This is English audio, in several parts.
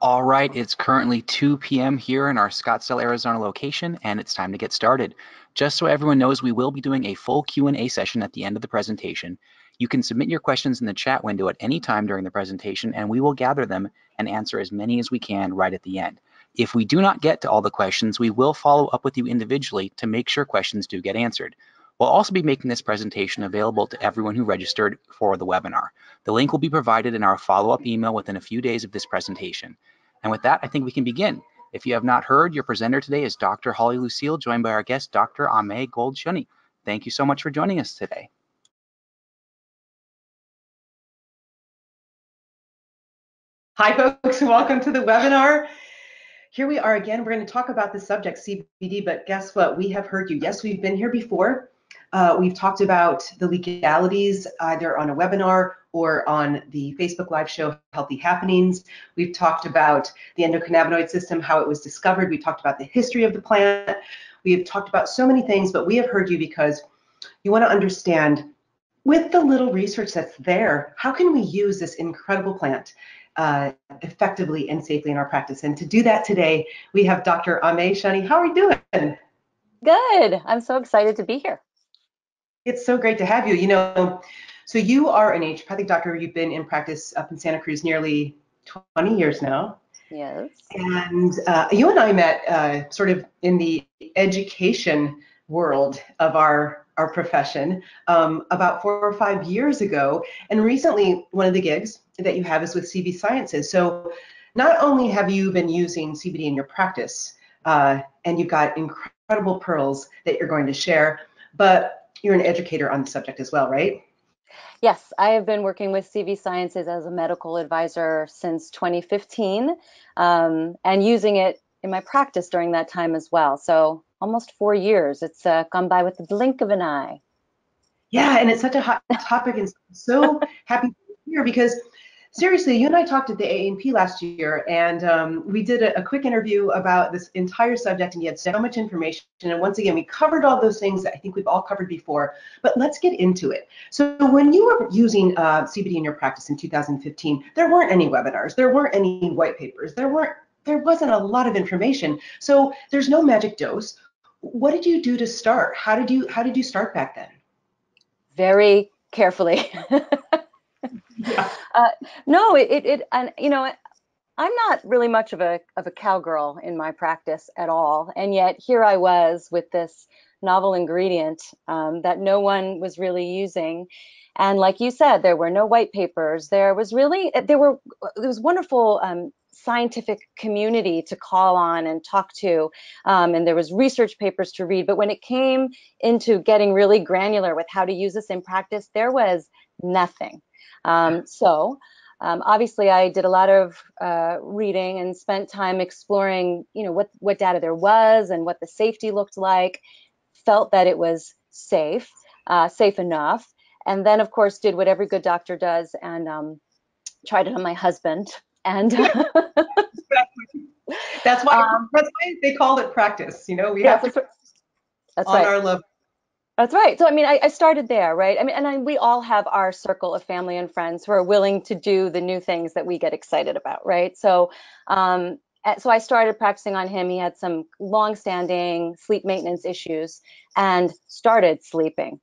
All right, it's currently 2 p.m. here in our Scottsdale, Arizona location, and it's time to get started. Just so everyone knows, we will be doing a full Q&A session at the end of the presentation. You can submit your questions in the chat window at any time during the presentation, and we will gather them and answer as many as we can right at the end. If we do not get to all the questions, we will follow up with you individually to make sure questions do get answered. We'll also be making this presentation available to everyone who registered for the webinar. The link will be provided in our follow-up email within a few days of this presentation. And with that, I think we can begin. If you have not heard, your presenter today is Dr. Holly Lucille, joined by our guest, Dr. Aimée Gold-Shunny. Thank you so much for joining us today. Hi, folks. Welcome to the webinar. Here we are again. We're going to talk about the subject CBD, but guess what? We have heard you. Yes, we've been here before. We've talked about the legalities either on a webinar or on the Facebook Live show, Healthy Happenings. We've talked about the endocannabinoid system, how it was discovered. We talked about the history of the plant. We have talked about so many things, but we have heard you because you want to understand, with the little research that's there, how can we use this incredible plant effectively and safely in our practice? And to do that today, we have Dr. Aimée Shunny. How are you doing? Good. I'm so excited to be here. It's so great to have you. So you are an naturopathic doctor. You've been in practice up in Santa Cruz nearly 20 years now. Yes. And you and I met sort of in the education world of our profession about 4 or 5 years ago. And recently, one of the gigs that you have is with CV Sciences. So not only have you been using CBD in your practice, and you've got incredible pearls that you're going to share, but you're an educator on the subject as well, right? Yes, I have been working with CV Sciences as a medical advisor since 2015, and using it in my practice during that time as well. So almost 4 years. It's gone by with the blink of an eye. Yeah, and it's such a hot topic, and so happy to be here because seriously, you and I talked at the AANP last year, and we did a quick interview about this entire subject, and you had so much information. And once again, we covered all those things that I think we've all covered before, but let's get into it. So when you were using CBD in your practice in 2015, there weren't any webinars, there weren't any white papers, there wasn't a lot of information. So there's no magic dose. What did you do to start? How did you start back then? Very carefully. Yeah. No, and I'm not really much of a cowgirl in my practice at all, and yet here I was with this novel ingredient that no one was really using. And like you said, there were no white papers. There was wonderful scientific community to call on and talk to, and there was research papers to read. But when it came into getting really granular with how to use this in practice, there was nothing. Obviously, I did a lot of reading and spent time exploring, what data there was and what the safety looked like. Felt that it was safe enough, and then, of course, did what every good doctor does and tried it on my husband. And that's why they call it practice. We yes, have to that's on right. our level. That's right. So, I mean, I started there, right? I mean, we all have our circle of family and friends who are willing to do the new things that we get excited about, right? So, so I started practicing on him. He had some long-standing sleep maintenance issues and started sleeping.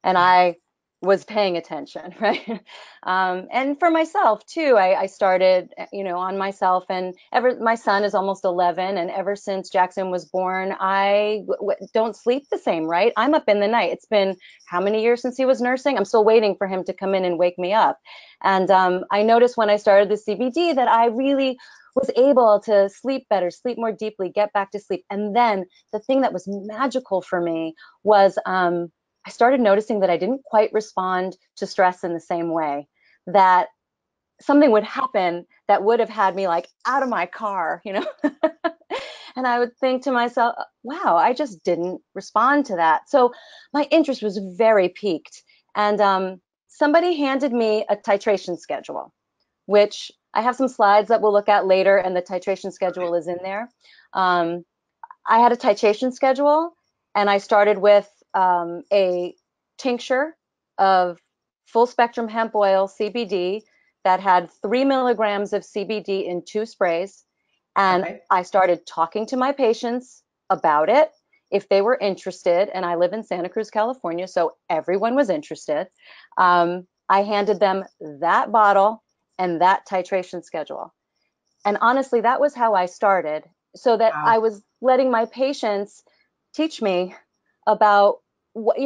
And I was paying attention, right? And for myself too, I started, on myself. And my son is almost 11, and ever since Jackson was born, I don't sleep the same, right? I'm up in the night. It's been how many years since he was nursing? I'm still waiting for him to come in and wake me up. And I noticed when I started the CBD that I really was able to sleep better, sleep more deeply, get back to sleep. And then the thing that was magical for me was I started noticing that I didn't quite respond to stress in the same way, that something would happen that would have had me like out of my car, and I would think to myself, wow, I just didn't respond to that. So my interest was very piqued. And somebody handed me a titration schedule, which I have some slides that we'll look at later, and the titration schedule is in there. I had a titration schedule, and I started with a tincture of full spectrum hemp oil, CBD, that had 3 milligrams of CBD in 2 sprays. And Okay. I started talking to my patients about it if they were interested. And I live in Santa Cruz, California, so everyone was interested. I handed them that bottle and that titration schedule. And honestly, that was how I started, so that I Wow. was letting my patients teach me about what,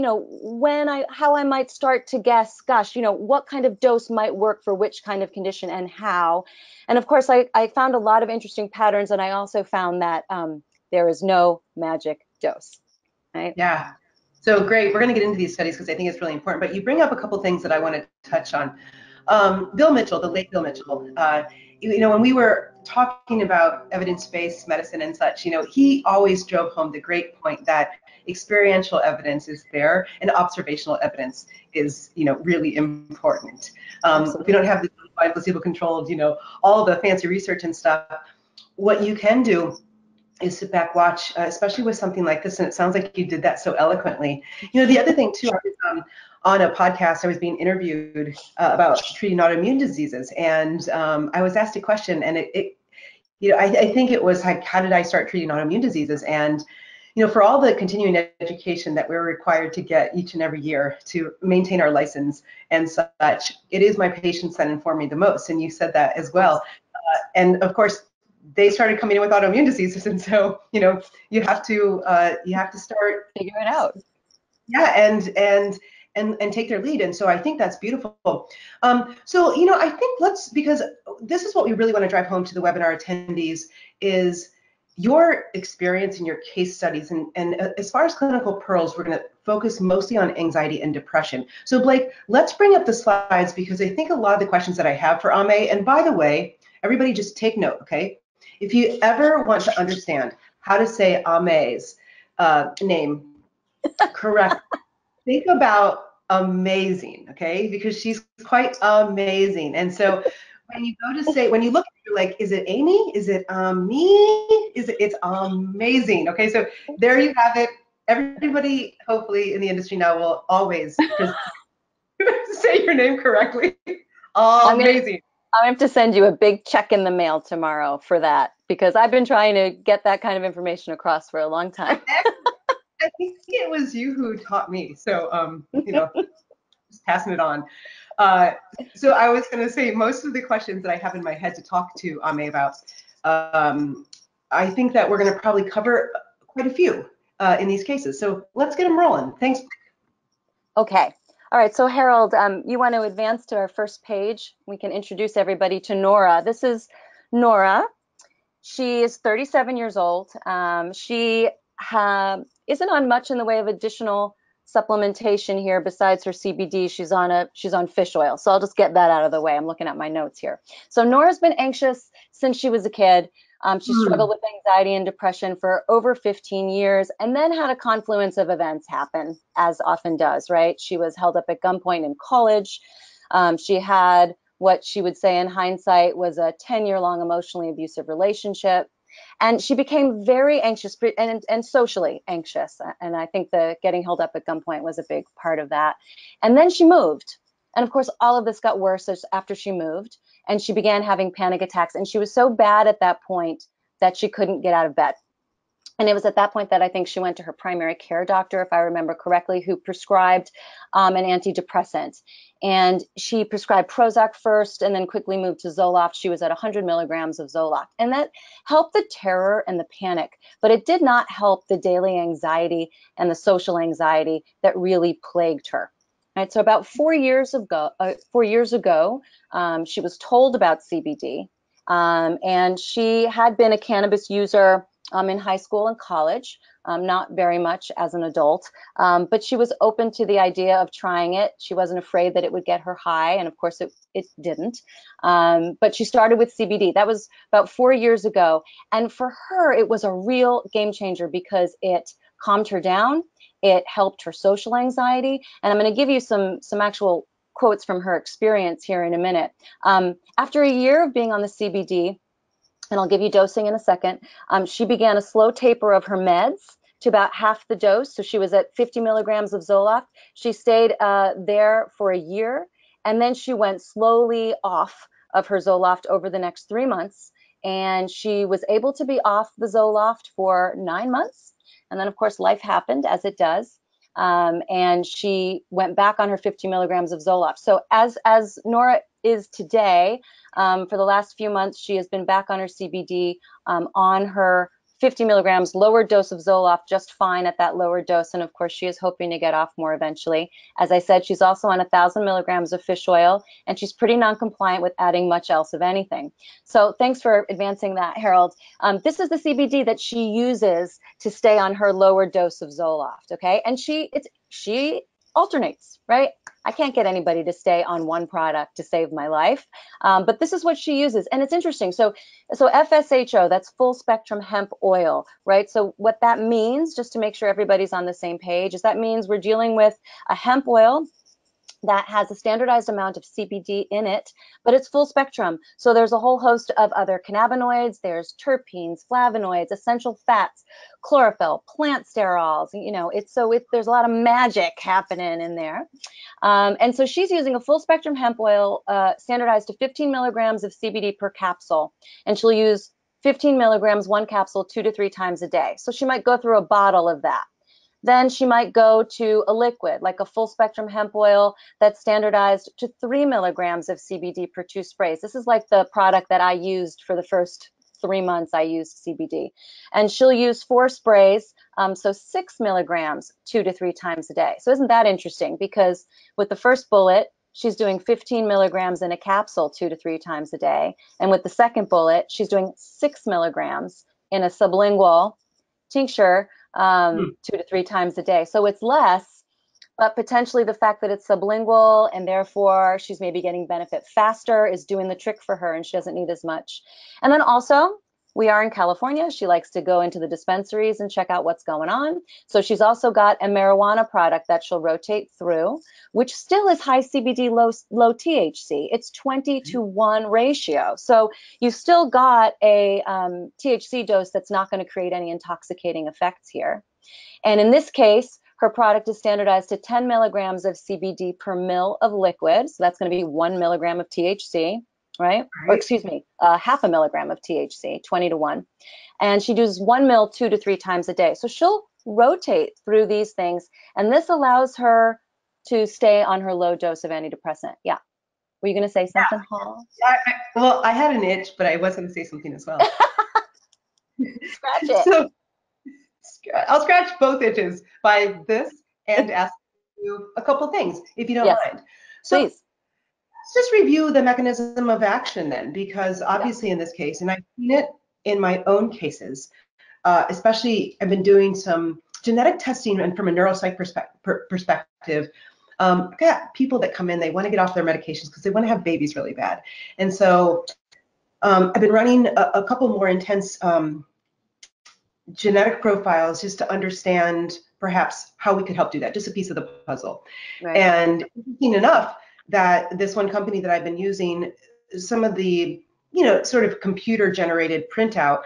how I might start to guess, gosh, what kind of dose might work for which kind of condition and how. And of course, I found a lot of interesting patterns, and I also found that there is no magic dose, right? Yeah. So great. We're going to get into these studies because I think it's really important. But you bring up a couple things that I want to touch on. Bill Mitchell, the late Bill Mitchell, when we were talking about evidence-based medicine and such, he always drove home the great point that experiential evidence is there and observational evidence is, really important. If we don't have the placebo-controlled, all the fancy research and stuff, what you can do is sit back, watch, especially with something like this. And it sounds like you did that so eloquently. The other thing too, I was on a podcast, I was being interviewed about treating autoimmune diseases. And I was asked a question, and I think it was like, how did I start treating autoimmune diseases? And, for all the continuing education that we're required to get each and every year to maintain our license and such, it is my patients that inform me the most. And you said that as well. And of course, they started coming in with autoimmune diseases, and so you have to start Figure it out. yeah, and take their lead. And so I think that's beautiful. So I think because this is what we really want to drive home to the webinar attendees is your experience and your case studies. And as far as clinical pearls, we're going to focus mostly on anxiety and depression. So Blake, let's bring up the slides, because I think a lot of the questions that I have for Aimée, and by the way, everybody just take note, okay? If you ever want to understand how to say Aimé's name correct, think about amazing, okay? Because she's quite amazing. And so when you look at it, you're like, is it Aimée? Is it me? It's amazing. Okay, so there you have it. Everybody, hopefully, in the industry now will always say your name correctly. I'm gonna Amazing. I have to send you a big check in the mail tomorrow for that, because I've been trying to get that kind of information across for a long time. I think it was you who taught me. So, just passing it on. So I was going to say, most of the questions that I have in my head to talk to Aimée about, I think that we're going to probably cover quite a few in these cases. So let's get them rolling. Thanks. Okay. All right. So Harold, you want to advance to our first page? We can introduce everybody to Nora. This is Nora. She is 37 years old. She isn't on much in the way of additional supplementation here besides her CBD. She's on fish oil. So I'll just get that out of the way. I'm looking at my notes here. So Nora's been anxious since she was a kid. She struggled with anxiety and depression for over 15 years, and then had a confluence of events happen, as often does, right? She was held up at gunpoint in college. She had what she would say in hindsight was a 10-year-long emotionally abusive relationship. And she became very anxious and socially anxious. And I think the getting held up at gunpoint was a big part of that. And then she moved. And of course, all of this got worse after she moved, and she began having panic attacks. And she was so bad at that point that she couldn't get out of bed. And it was at that point that I think she went to her primary care doctor, if I remember correctly, who prescribed an antidepressant. And she prescribed Prozac first and then quickly moved to Zoloft. She was at 100 milligrams of Zoloft. And that helped the terror and the panic, but it did not help the daily anxiety and the social anxiety that really plagued her. Right, so about 4 years ago, she was told about CBD, and she had been a cannabis user in high school and college, not very much as an adult, but she was open to the idea of trying it. She wasn't afraid that it would get her high, and of course it didn't. But she started with CBD. That was about 4 years ago, and for her, it was a real game changer because it calmed her down. It helped her social anxiety, and I'm going to give you some actual quotes from her experience here in a minute. After a year of being on the CBD, and I'll give you dosing in a second, she began a slow taper of her meds to about half the dose. So she was at 50 milligrams of Zoloft. She stayed there for a year, And then she went slowly off of her Zoloft over the next 3 months. And she was able to be off the Zoloft for 9 months. And then, of course, life happened, as it does. And she went back on her 50 milligrams of Zoloft. So as Nora is today, for the last few months, she has been back on her CBD, on her 50 milligrams lower dose of Zoloft, just fine at that lower dose. And of course, she is hoping to get off more eventually. As I said, she's also on 1,000 milligrams of fish oil, and she's pretty non-compliant with adding much else of anything. So thanks for advancing that, Harold. This is the CBD that she uses to stay on her lower dose of Zoloft, okay? And she alternates, right? I can't get anybody to stay on one product to save my life, but this is what she uses. And it's interesting. So FSHO, that's full spectrum hemp oil, right? So what that means, just to make sure everybody's on the same page, is that means we're dealing with a hemp oil that has a standardized amount of CBD in it, but it's full spectrum. So there's a whole host of other cannabinoids, there's terpenes, flavonoids, essential fats, chlorophyll, plant sterols, there's a lot of magic happening in there. And so she's using a full spectrum hemp oil, standardized to 15 milligrams of CBD per capsule. And she'll use 15 milligrams, one capsule, 2 to 3 times a day. So she might go through a bottle of that. Then she might go to a liquid, like a full spectrum hemp oil that's standardized to 3 milligrams of CBD per 2 sprays. This is like the product that I used for the first 3 months I used CBD. And she'll use 4 sprays, so 6 milligrams 2 to 3 times a day. So isn't that interesting? Because with the first bullet, she's doing 15 milligrams in a capsule 2 to 3 times a day. And with the second bullet, she's doing 6 milligrams in a sublingual tincture, 2 to 3 times a day. So it's less, but potentially the fact that it's sublingual and therefore she's maybe getting benefit faster is doing the trick for her, and she doesn't need as much. And then also, we are in California. She likes to go into the dispensaries and check out what's going on. So she's also got a marijuana product that she'll rotate through, which still is high CBD, low THC. It's 20-to-1 ratio. So you've still got a THC dose that's not going to create any intoxicating effects here. And in this case, her product is standardized to 10 milligrams of CBD per mil of liquid. So that's going to be 1 milligram of THC. Right? Or excuse me, half a milligram of THC, 20-to-1. And she does 1 mil 2 to 3 times a day. So she'll rotate through these things. And this allows her to stay on her low dose of antidepressant. Yeah. Were you going to say something, Hall? Well, I had an itch, but I was going to say something as well. Scratch it. So I'll scratch both itches by this and ask you a couple things, if you don't mind. So, please. Let's just review the mechanism of action then, because obviously in this case, and I've seen it in my own cases, especially I've been doing some genetic testing, and from a neuropsych perspective, I've got people that come in, they want to get off their medications because they want to have babies really bad. And so I've been running a couple more intense genetic profiles just to understand perhaps how we could help do that, just a piece of the puzzle. Right. And interesting enough, that this one company that I've been using, some of the, sort of computer generated printout,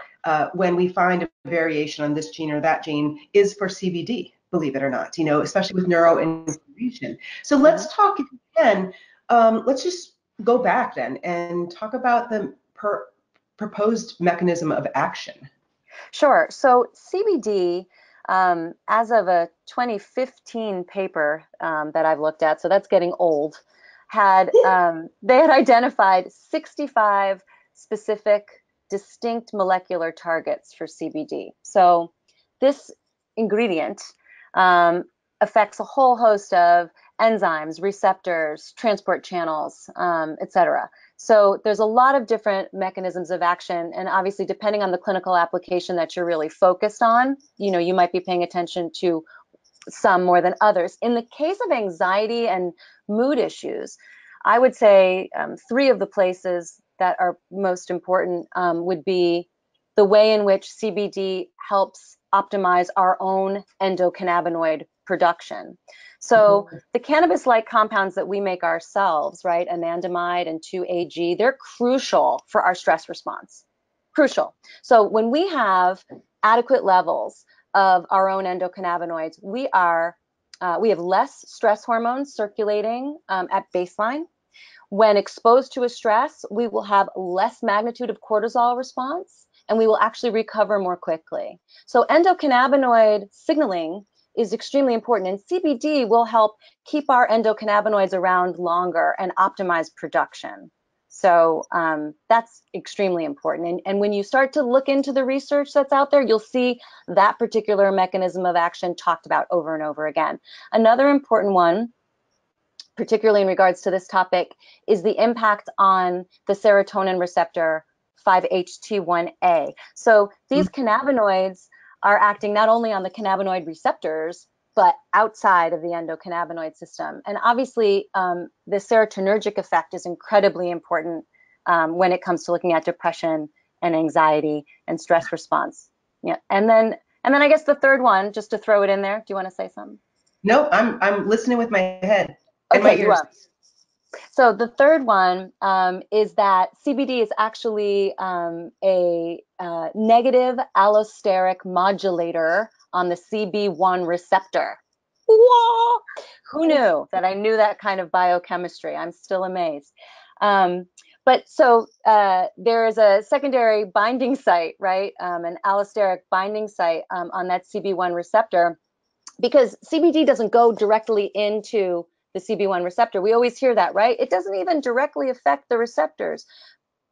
when we find a variation on this gene or that gene, is for CBD, believe it or not, especially with neuroinflammation. So let's talk, if you can, let's just go back then and talk about the proposed mechanism of action. Sure. So CBD, as of a 2015 paper that I've looked at, so that's getting old, they had identified 65 specific distinct molecular targets for CBD. So this ingredient affects a whole host of enzymes, receptors, transport channels, etc. So there's a lot of different mechanisms of action, and obviously depending on the clinical application that you're really focused on, you might be paying attention to some more than others. In the case of anxiety and mood issues, I would say 3 of the places that are most important would be the way in which CBD helps optimize our own endocannabinoid production. So the cannabis-like compounds that we make ourselves, right, anandamide and 2-AG, they're crucial for our stress response. Crucial. So when we have adequate levels of our own endocannabinoids, we have less stress hormones circulating at baseline, When exposed to a stress, we will have less magnitude of cortisol response, and we will actually recover more quickly. So endocannabinoid signaling is extremely important, and CBD will help keep our endocannabinoids around longer and optimize production. So that's extremely important. And when you start to look into the research that's out there, you'll see that particular mechanism of action talked about over and over again. Another important one, particularly in regards to this topic, is the impact on the serotonin receptor 5-HT1A. So these cannabinoids are acting not only on the cannabinoid receptors, but outside of the endocannabinoid system. And obviously, the serotonergic effect is incredibly important when it comes to looking at depression and anxiety and stress response. Yeah, and then I guess the third one, just to throw it in there. Do you want to say something? No, I'm listening with my head and my Okay, ears. you are. So the third one is that CBD is actually a negative allosteric modulator on the CB1 receptor. Whoa! Who knew that I knew that kind of biochemistry? I'm still amazed. But so there is a secondary binding site, right? An allosteric binding site on that CB1 receptor, because CBD doesn't go directly into the CB1 receptor. We always hear that, right? It doesn't even directly affect the receptors,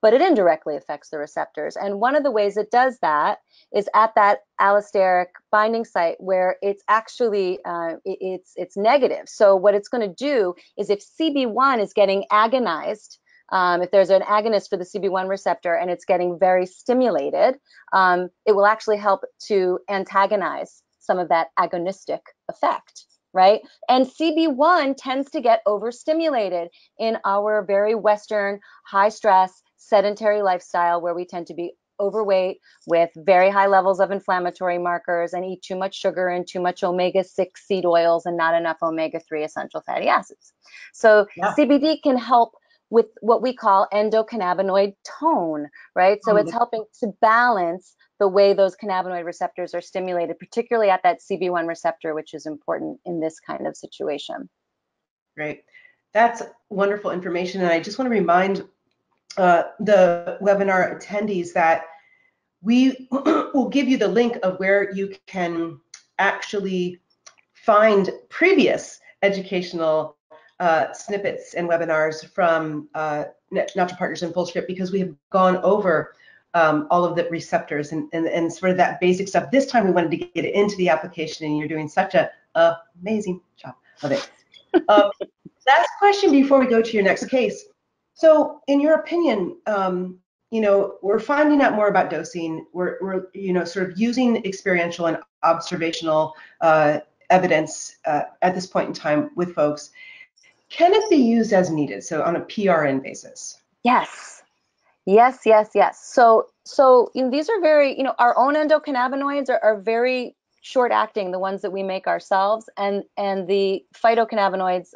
but it indirectly affects the receptors. And one of the ways it does that is at that allosteric binding site where it's actually, it's negative. So what it's going to do is if CB1 is getting agonized, if there's an agonist for the CB1 receptor and it's getting very stimulated, it will actually help to antagonize some of that agonistic effect, right? And CB1 tends to get overstimulated in our very Western, high stress, sedentary lifestyle where we tend to be overweight with very high levels of inflammatory markers and eat too much sugar and too much omega-6 seed oils and not enough omega-3 essential fatty acids. So CBD can help with what we call endocannabinoid tone, right? So it's helping to balance the way those cannabinoid receptors are stimulated, particularly at that CB1 receptor, which is important in this kind of situation. Great. That's wonderful information. And I just want to remind the webinar attendees that we will give you the link of where you can actually find previous educational snippets and webinars from Natural Partners in Full Script, because we have gone over all of the receptors and sort of that basic stuff. This time we wanted to get it into the application, and you're doing such an amazing job of it. Last question before we go to your next case. So in your opinion, you know, we're finding out more about dosing. We're you know, sort of using experiential and observational evidence at this point in time with folks. Can it be used as needed, so on a PRN basis? Yes. Yes, yes, yes. So you know, these are very, you know, our own endocannabinoids are very short acting, the ones that we make ourselves, and the phytocannabinoids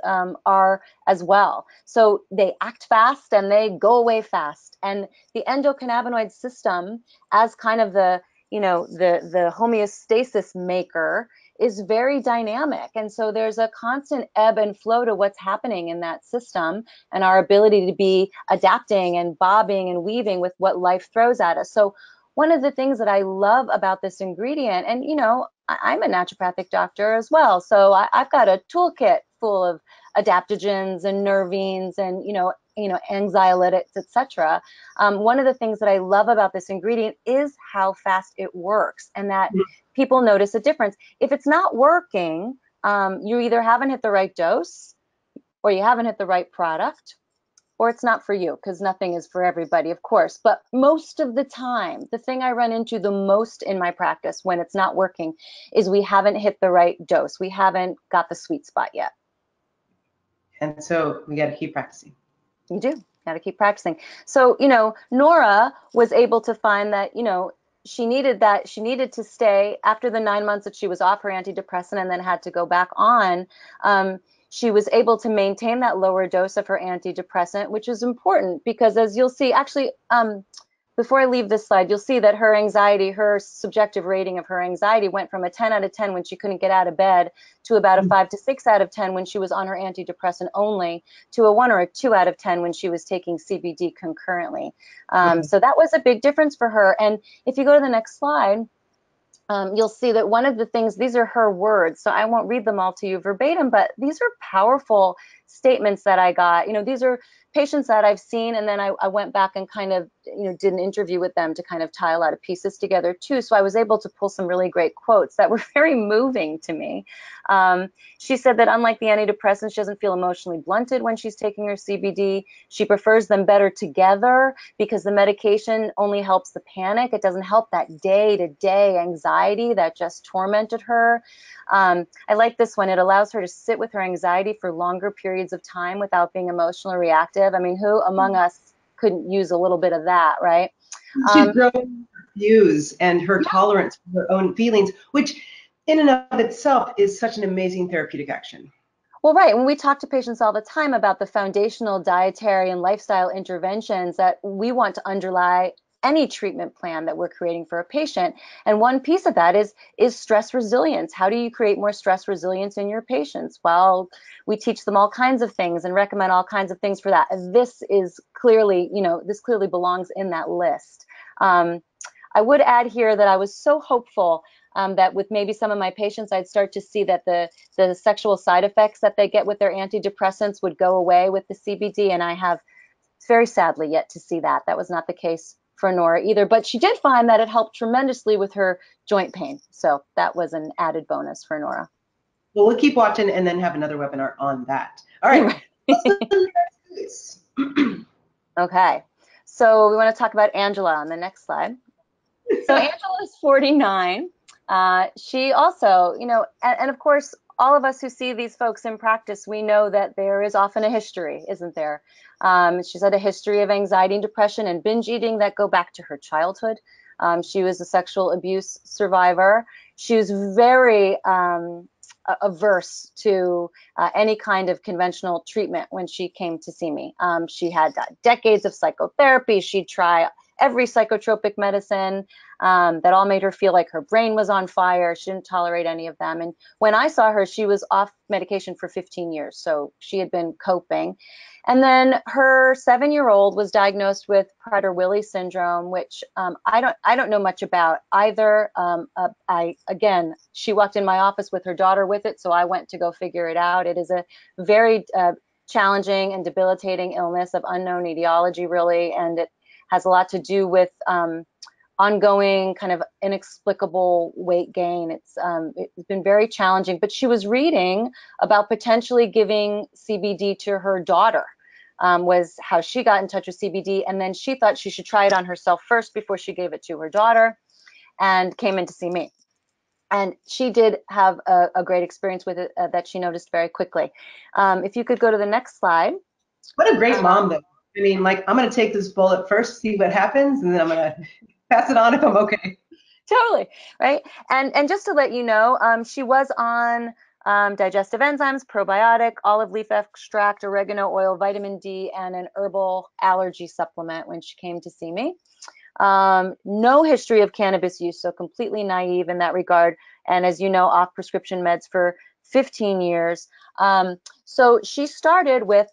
are as well. So they act fast and they go away fast. And the endocannabinoid system, as kind of the, you know, the homeostasis maker, is very dynamic. And so there's a constant ebb and flow to what's happening in that system and our ability to be adapting and bobbing and weaving with what life throws at us. So one of the things that I love about this ingredient, and you know, I'm a naturopathic doctor as well, so I've got a toolkit full of adaptogens and nervines and you know anxiolytics, etc. One of the things that I love about this ingredient is how fast it works, and that people notice a difference. If it's not working, you either haven't hit the right dose, or you haven't hit the right product, or it's not for you, because nothing is for everybody, of course. But most of the time, the thing I run into the most in my practice when it's not working is we haven't hit the right dose. We haven't got the sweet spot yet. And so we got to keep practicing. You do. Got to keep practicing. So, you know, Nora was able to find that, you know, she needed to stay after the 9 months that she was off her antidepressant and then had to go back on. She was able to maintain that lower dose of her antidepressant, which is important because, as you'll see, actually, the before I leave this slide, you'll see that her anxiety, her subjective rating of her anxiety went from a 10 out of 10 when she couldn't get out of bed to about a 5 to 6 out of 10 when she was on her antidepressant only, to a 1 or a 2 out of 10 when she was taking CBD concurrently. So that was a big difference for her. And if you go to the next slide, you'll see that one of the things, these are her words, so I won't read them all to you verbatim, but these are powerful statements that I got. You know, these are patients that I've seen, and then I went back and kind of, you know, did an interview with them to kind of tie a lot of pieces together too. So I was able to pull some really great quotes that were very moving to me. She said that unlike the antidepressants, she doesn't feel emotionally blunted when she's taking her CBD. She prefers them better together because the medication only helps the panic. It doesn't help that day-to-day anxiety that just tormented her. I like this one. It allows her to sit with her anxiety for longer periods of time without being emotionally reactive. I mean, who among us couldn't use a little bit of that, right? She's grown her views and her tolerance for her own feelings, which in and of itself is such an amazing therapeutic action. Well, right. When we talk to patients all the time about the foundational dietary and lifestyle interventions that we want to underlie any treatment plan that we're creating for a patient. And one piece of that is stress resilience. How do you create more stress resilience in your patients? Well, we teach them all kinds of things and recommend all kinds of things for that. And this is clearly, you know, this clearly belongs in that list. I would add here that I was so hopeful that with maybe some of my patients, I'd start to see that the sexual side effects that they get with their antidepressants would go away with the CBD. And I have very sadly yet to see that. That was not the case for Nora either, but she did find that it helped tremendously with her joint pain. So that was an added bonus for Nora. Well, we'll keep watching and then have another webinar on that. All right. Okay. So we want to talk about Angela on the next slide. So Angela is 49. She also, you know, and of course, all of us who see these folks in practice, we know that there is often a history, isn't there? She's had a history of anxiety and depression and binge eating that go back to her childhood. She was a sexual abuse survivor. She was very averse to any kind of conventional treatment when she came to see me. She had decades of psychotherapy. She'd try every psychotropic medicine that all made her feel like her brain was on fire. She didn't tolerate any of them. And when I saw her, she was off medication for 15 years. So she had been coping. And then her 7-year-old was diagnosed with Prader-Willi syndrome, which I don't know much about either. Again, she walked in my office with her daughter with it, so I went to go figure it out. It is a very challenging and debilitating illness of unknown etiology, really, and it has a lot to do with ongoing kind of inexplicable weight gain. It's been very challenging, but she was reading about potentially giving CBD to her daughter, was how she got in touch with CBD. And then she thought she should try it on herself first before she gave it to her daughter, and came in to see me. And she did have a great experience with it that she noticed very quickly. If you could go to the next slide. What a great mom, though. I mean, like, I'm going to take this bullet first, see what happens, and then I'm going to pass it on if I'm okay. Totally, right? And just to let you know, she was on digestive enzymes, probiotic, olive leaf extract, oregano oil, vitamin D, and an herbal allergy supplement when she came to see me. No history of cannabis use, so completely naive in that regard. And as you know, off prescription meds for 15 years. So she started with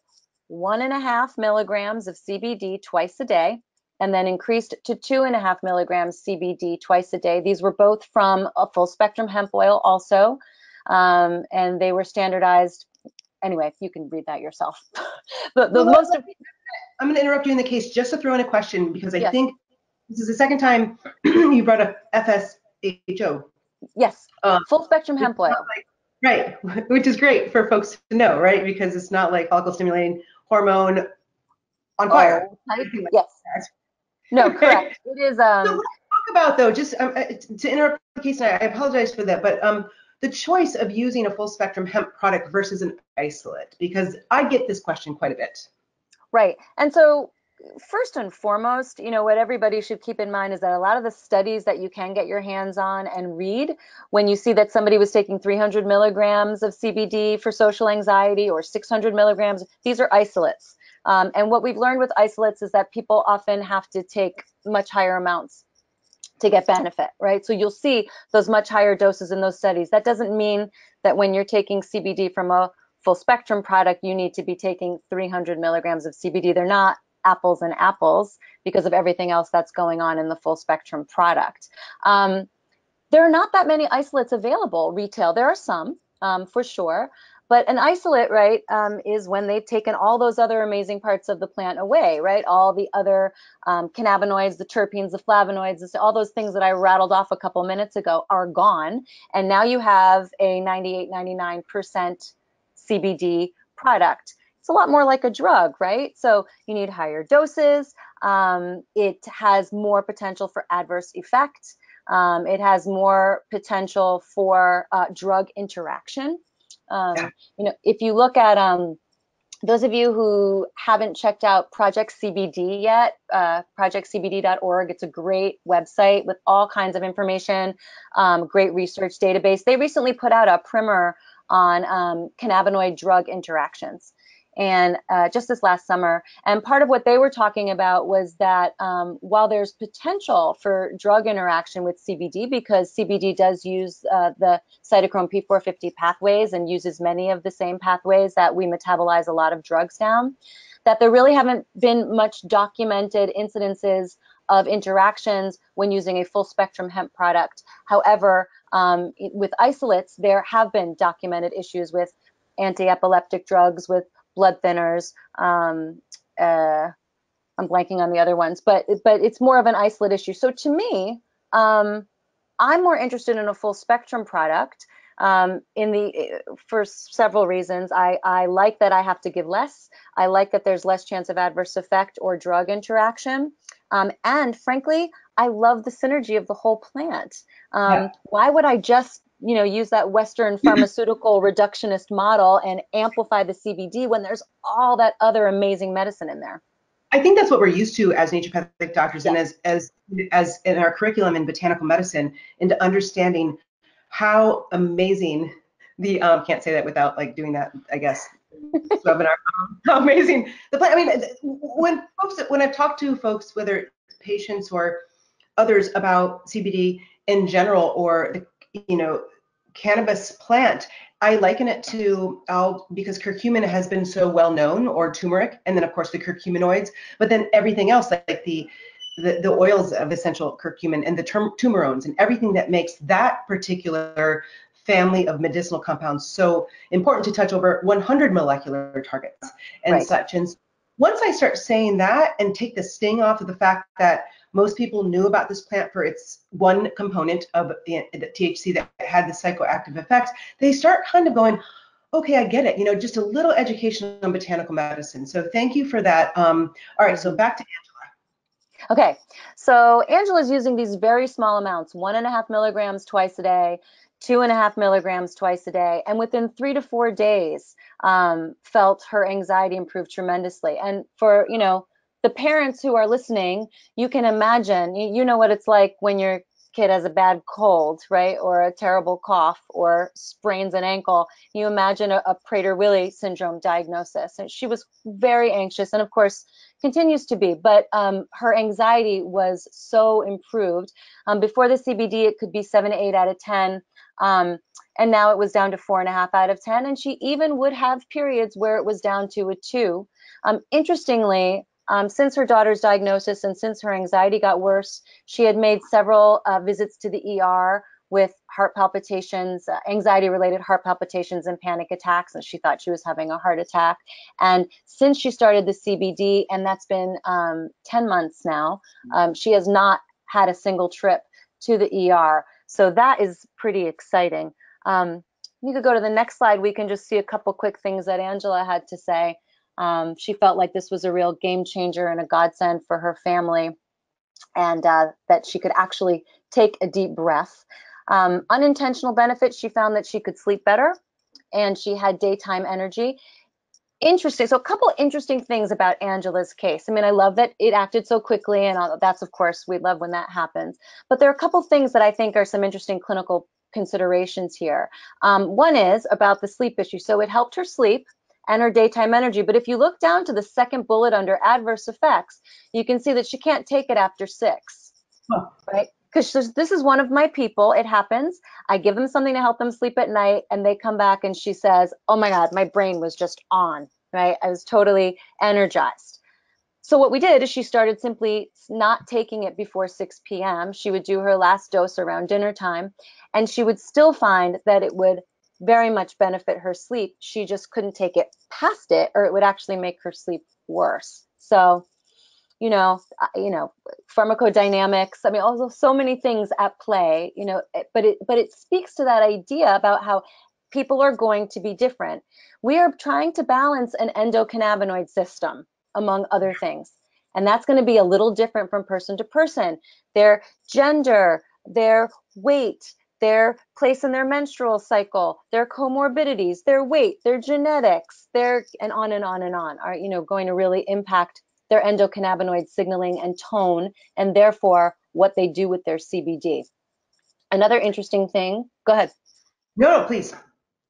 1.5 milligrams of CBD twice a day, and then increased to 2.5 milligrams CBD twice a day. These were both from a full spectrum hemp oil also, and they were standardized. Anyway, you can read that yourself. But the most. I'm going to interrupt you in the case just to throw in a question, because I Yes. think this is the second time you brought up FSHO. Yes, full spectrum hemp oil. Right, which is great for folks to know, right? Because it's not like follicle stimulating hormone on fire. Yes. No, correct. It is. So let's talk about, though, just to interrupt the case, and I apologize for that, but the choice of using a full spectrum hemp product versus an isolate, because I get this question quite a bit. Right. And so first and foremost, you know, what everybody should keep in mind is that a lot of the studies that you can get your hands on and read, when you see that somebody was taking 300 milligrams of CBD for social anxiety or 600 milligrams, these are isolates. And what we've learned with isolates is that people often have to take much higher amounts to get benefit, right? So you'll see those much higher doses in those studies. That doesn't mean that when you're taking CBD from a full spectrum product, you need to be taking 300 milligrams of CBD. They're not apples and apples because of everything else that's going on in the full spectrum product. There are not that many isolates available retail. There are some, for sure. But an isolate, right, is when they've taken all those other amazing parts of the plant away, right? All the other cannabinoids, the terpenes, the flavonoids, all those things that I rattled off a couple minutes ago are gone. And now you have a 98, 99% CBD product. It's a lot more like a drug, right? So you need higher doses. It has more potential for adverse effect. It has more potential for drug interaction. Yeah. If you look at those of you who haven't checked out Project CBD yet, projectcbd.org, it's a great website with all kinds of information, great research database. They recently put out a primer on cannabinoid drug interactions. And just this last summer. And part of what they were talking about was that while there's potential for drug interaction with CBD, because CBD does use the cytochrome P450 pathways and uses many of the same pathways that we metabolize a lot of drugs down, that there really haven't been much documented incidences of interactions when using a full spectrum hemp product. However, with isolates, there have been documented issues with anti-epileptic drugs, with blood thinners. I'm blanking on the other ones, but it's more of an isolate issue. So to me, I'm more interested in a full spectrum product for several reasons. I like that I have to give less. I like that there's less chance of adverse effect or drug interaction. And frankly, I love the synergy of the whole plant. Why would I just use that Western pharmaceutical reductionist model and amplify the CBD when there's all that other amazing medicine in there? I think that's what we're used to as naturopathic doctors, Yeah. and as in our curriculum in botanical medicine, into understanding how amazing the can't say that without like doing that, I guess, webinar. How amazing the plant. I mean, when I've talked to folks, whether it's patients or others, about CBD in general, or the cannabis plant, I liken it to because curcumin has been so well known, or turmeric, and then of course the curcuminoids, but then everything else like the oils of essential curcumin and the turmerones and everything that makes that particular family of medicinal compounds so important to touch over 100 molecular targets and Right. such. And once I start saying that and take the sting off of the fact that most people knew about this plant for its one component of the THC that had the psychoactive effects, they start kind of going, okay, I get it. Just a little education on botanical medicine. So thank you for that. All right, so back to Angela. Okay, so Angela's using these very small amounts, 1.5 milligrams twice a day, 2.5 milligrams twice a day, and within 3 to 4 days, felt her anxiety improve tremendously. And for the parents who are listening, you can imagine, you know what it's like when your kid has a bad cold, right, or a terrible cough, or sprains an ankle. You imagine a Prader-Willi syndrome diagnosis, and she was very anxious, and of course continues to be, but her anxiety was so improved. Before the CBD, it could be 7 to 8 out of 10. And now it was down to 4.5 out of 10. And she even would have periods where it was down to a 2. Interestingly, since her daughter's diagnosis and since her anxiety got worse, she had made several visits to the ER with heart palpitations, anxiety-related heart palpitations and panic attacks, and she thought she was having a heart attack. And since she started the CBD, and that's been 10 months now, she has not had a single trip to the ER. So that is pretty exciting. You could go to the next slide. We can just see a couple quick things that Angela had to say. She felt like this was a real game changer and a godsend for her family, and that she could actually take a deep breath. Unintentional benefits, she found that she could sleep better and she had daytime energy. Interesting. So a couple interesting things about Angela's case. I mean, I love that it acted so quickly, and that's, of course, we love when that happens. But there are a couple things that I think are some interesting clinical considerations here. One is about the sleep issue. So it helped her sleep, and her daytime energy. But if you look down to the second bullet under adverse effects, you can see that she can't take it after 6, right? Because this is one of my people. It happens. I give them something to help them sleep at night, and they come back and she says, oh my God, my brain was just on, right? I was totally energized. So what we did is she started simply not taking it before 6 p.m. She would do her last dose around dinner time, and she would still find that it would very much benefit her sleep. She just couldn't take it past it, or it would actually make her sleep worse. So, pharmacodynamics. I mean, also so many things at play. But it speaks to that idea about how people are going to be different. We are trying to balance an endocannabinoid system, among other things. And that's going to be a little different from person to person. Their gender, their weight, their place in their menstrual cycle, their comorbidities, their weight, their genetics, and on and on and on are, going to really impact their endocannabinoid signaling and tone, and therefore what they do with their CBD. Another interesting thing, go ahead. No, please.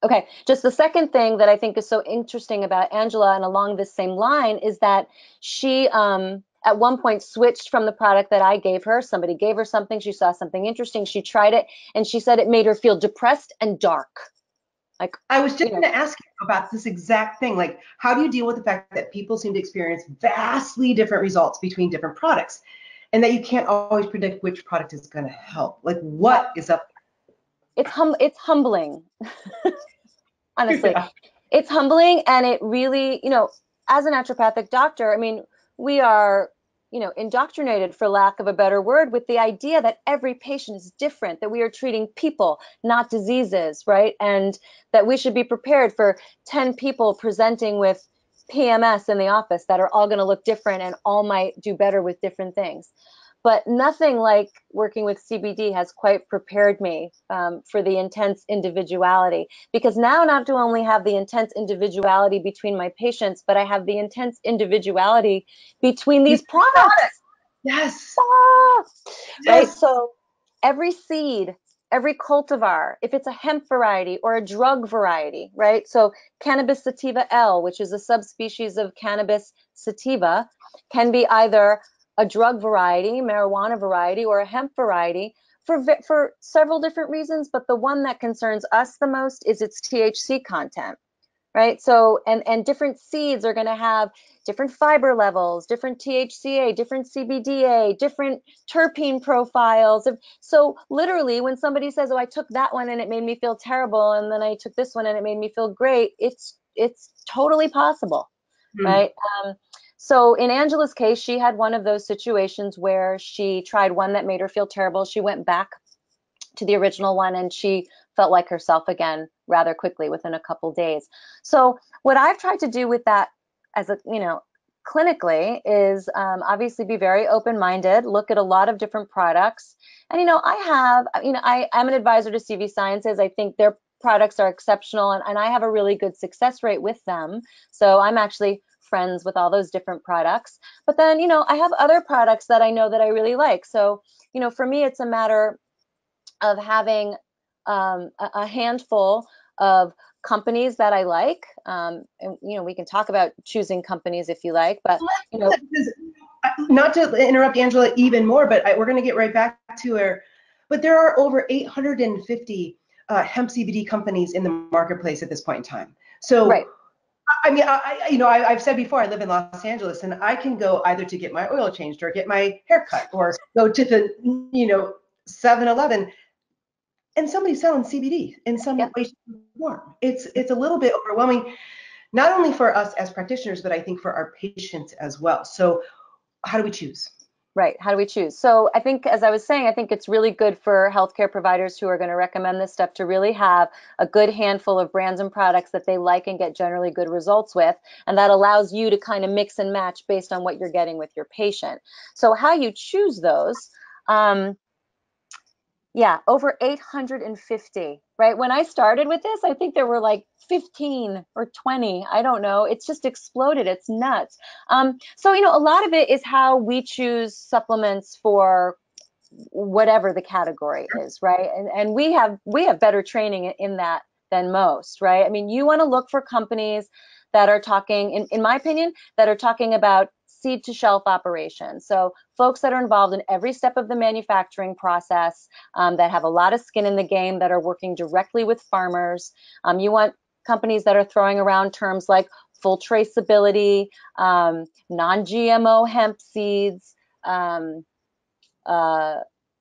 Okay, just the second thing that I think is so interesting about Angela, and along this same line, is that she at one point switched from the product that I gave her. Somebody gave her something, she saw something interesting, she tried it, and she said it made her feel depressed and dark. Like, I was just going to ask you about this exact thing. Like, how do you deal with the fact that people seem to experience vastly different results between different products, and that you can't always predict which product is going to help? Like, what is up? It's humbling. Honestly, Yeah. it's humbling, and it really, as a naturopathic doctor, I mean, we are, indoctrinated, for lack of a better word, with the idea that every patient is different, that we are treating people, not diseases, right? And that we should be prepared for 10 people presenting with PMS in the office that are all going to look different and all might do better with different things. But nothing like working with CBD has quite prepared me for the intense individuality, because now not to only have the intense individuality between my patients, but I have the intense individuality between these products. Yes. Ah! Right? Yes. So every seed, every cultivar, if it's a hemp variety or a drug variety, right? So cannabis sativa L, which is a subspecies of cannabis sativa, can be either a drug variety, marijuana variety, or a hemp variety for several different reasons. But the one that concerns us the most is its THC content, right? So, and different seeds are going to have different fiber levels, different THCA, different CBDA, different terpene profiles. So literally, when somebody says, oh, I took that one and it made me feel terrible, and then I took this one and it made me feel great, it's totally possible, right? So in Angela's case, she had one of those situations where she tried one that made her feel terrible. She went back to the original one, and she felt like herself again rather quickly, within a couple days. So what I've tried to do with that, as a, clinically, is obviously be very open-minded, look at a lot of different products. And, I'm an advisor to CV Sciences. I think their products are exceptional, and I have a really good success rate with them. So I'm actually friends with all those different products. But then, I have other products that I know that I really like. So, for me, it's a matter of having a handful of companies that I like. And, we can talk about choosing companies if you like, but, Not to interrupt Angela even more, but we're going to get right back to her. But there are over 850 hemp CBD companies in the marketplace at this point in time. So, right. I mean, I've said before, I live in Los Angeles, and I can go either to get my oil changed or get my hair cut or go to the, 7-Eleven, and somebody's selling CBD in some Yep. way, shape, or form. It's a little bit overwhelming, not only for us as practitioners, but I think for our patients as well. So how do we choose? Right. How do we choose? So I think, as I was saying, I think it's really good for healthcare providers who are going to recommend this stuff to really have a good handful of brands and products that they like and get generally good results with. And that allows you to kind of mix and match based on what you're getting with your patient. So how you choose those, yeah, over 850, right? When I started with this, I think there were like 15 or 20. I don't know. It's just exploded. It's nuts. So, a lot of it is how we choose supplements for whatever the category is, right? And we have better training in that than most, right? I mean, you want to look for companies that are talking, in my opinion, that are talking about seed to shelf operations. So folks that are involved in every step of the manufacturing process, that have a lot of skin in the game, that are working directly with farmers. You want companies that are throwing around terms like full traceability, non-GMO hemp seeds,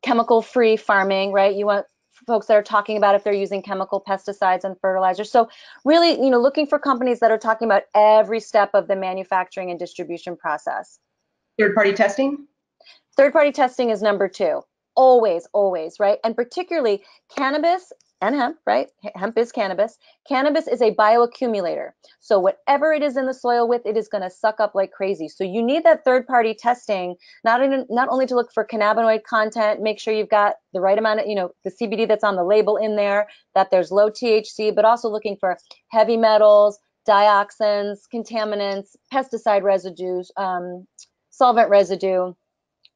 chemical-free farming, right? You want folks that are talking about if they're using chemical pesticides and fertilizers. So really, looking for companies that are talking about every step of the manufacturing and distribution process. Third-party testing? Third-party testing is number 2. Always, always, right? And particularly cannabis and hemp, right? Hemp is cannabis. Cannabis is a bioaccumulator. So whatever it is in the soil with, it is going to suck up like crazy. So you need that third-party testing, not only to look for cannabinoid content, make sure you've got the right amount of, the CBD that's on the label in there, that there's low THC, but also looking for heavy metals, dioxins, contaminants, pesticide residues, solvent residue.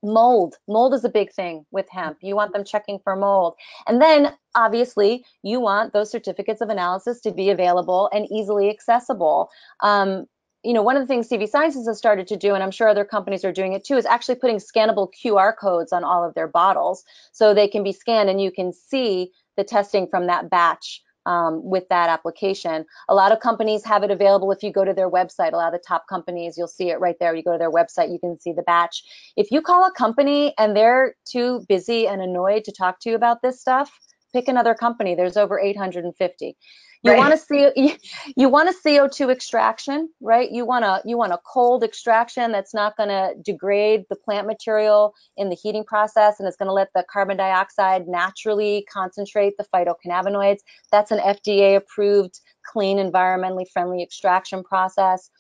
Mold is a big thing with hemp. You want them checking for mold. And then obviously you want those certificates of analysis to be available and easily accessible. One of the things CV Sciences has started to do, and I'm sure other companies are doing it too, is actually putting scannable QR codes on all of their bottles so they can be scanned and you can see the testing from that batch. With that application. A lot of companies have it available if you go to their website. A lot of the top companies, you'll see it right there. You go to their website, you can see the batch. If you call a company and they're too busy and annoyed to talk to you about this stuff, pick another company. There's over 850. You want to see, you want a CO2 extraction, right? You want a cold extraction that's not going to degrade the plant material in the heating process, and it's going to let the carbon dioxide naturally concentrate the phytocannabinoids. That's an FDA approved, clean, environmentally friendly extraction process.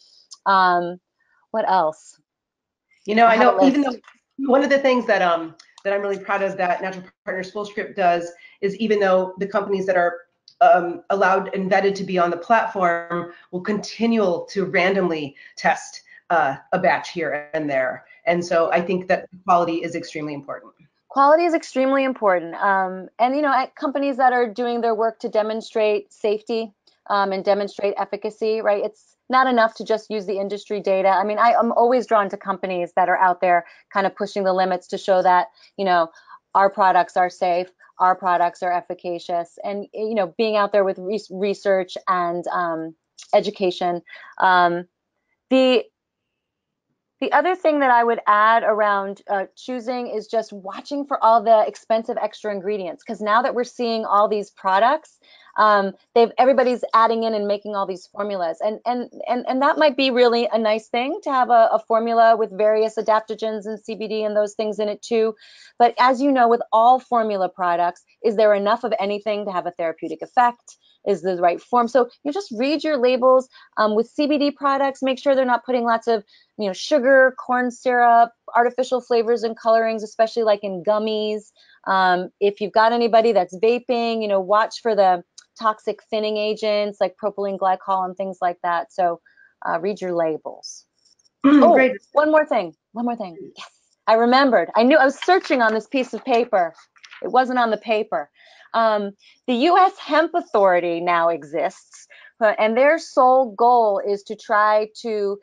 What else? I know even though one of the things that that I'm really proud of that Natural Partners Fullscript does is, even though the companies that are allowed and vetted to be on the platform will continue to randomly test a batch here and there. And so I think that quality is extremely important. Quality is extremely important. At companies that are doing their work to demonstrate safety and demonstrate efficacy, right? It's not enough to just use the industry data. I mean, I'm always drawn to companies that are out there kind of pushing the limits to show that, our products are safe, our products are efficacious, and, being out there with research and education. The other thing that I would add around choosing is just watching for all the expensive extra ingredients, because now that we're seeing all these products, everybody's adding in and making all these formulas, and that might be really a nice thing to have a formula with various adaptogens and CBD and those things in it too. But as you know, with all formula products, is there enough of anything to have a therapeutic effect? Is the right form? So you just read your labels. With CBD products, make sure they're not putting lots of sugar, corn syrup, artificial flavors and colorings, especially like in gummies. If you've got anybody that's vaping, watch for the toxic thinning agents like propylene glycol and things like that. So read your labels. Oh, Great. one more thing. Yes, I remembered. I knew I was searching on this piece of paper. It wasn't on the paper. The U.S. Hemp Authority now exists, and their sole goal is to try to,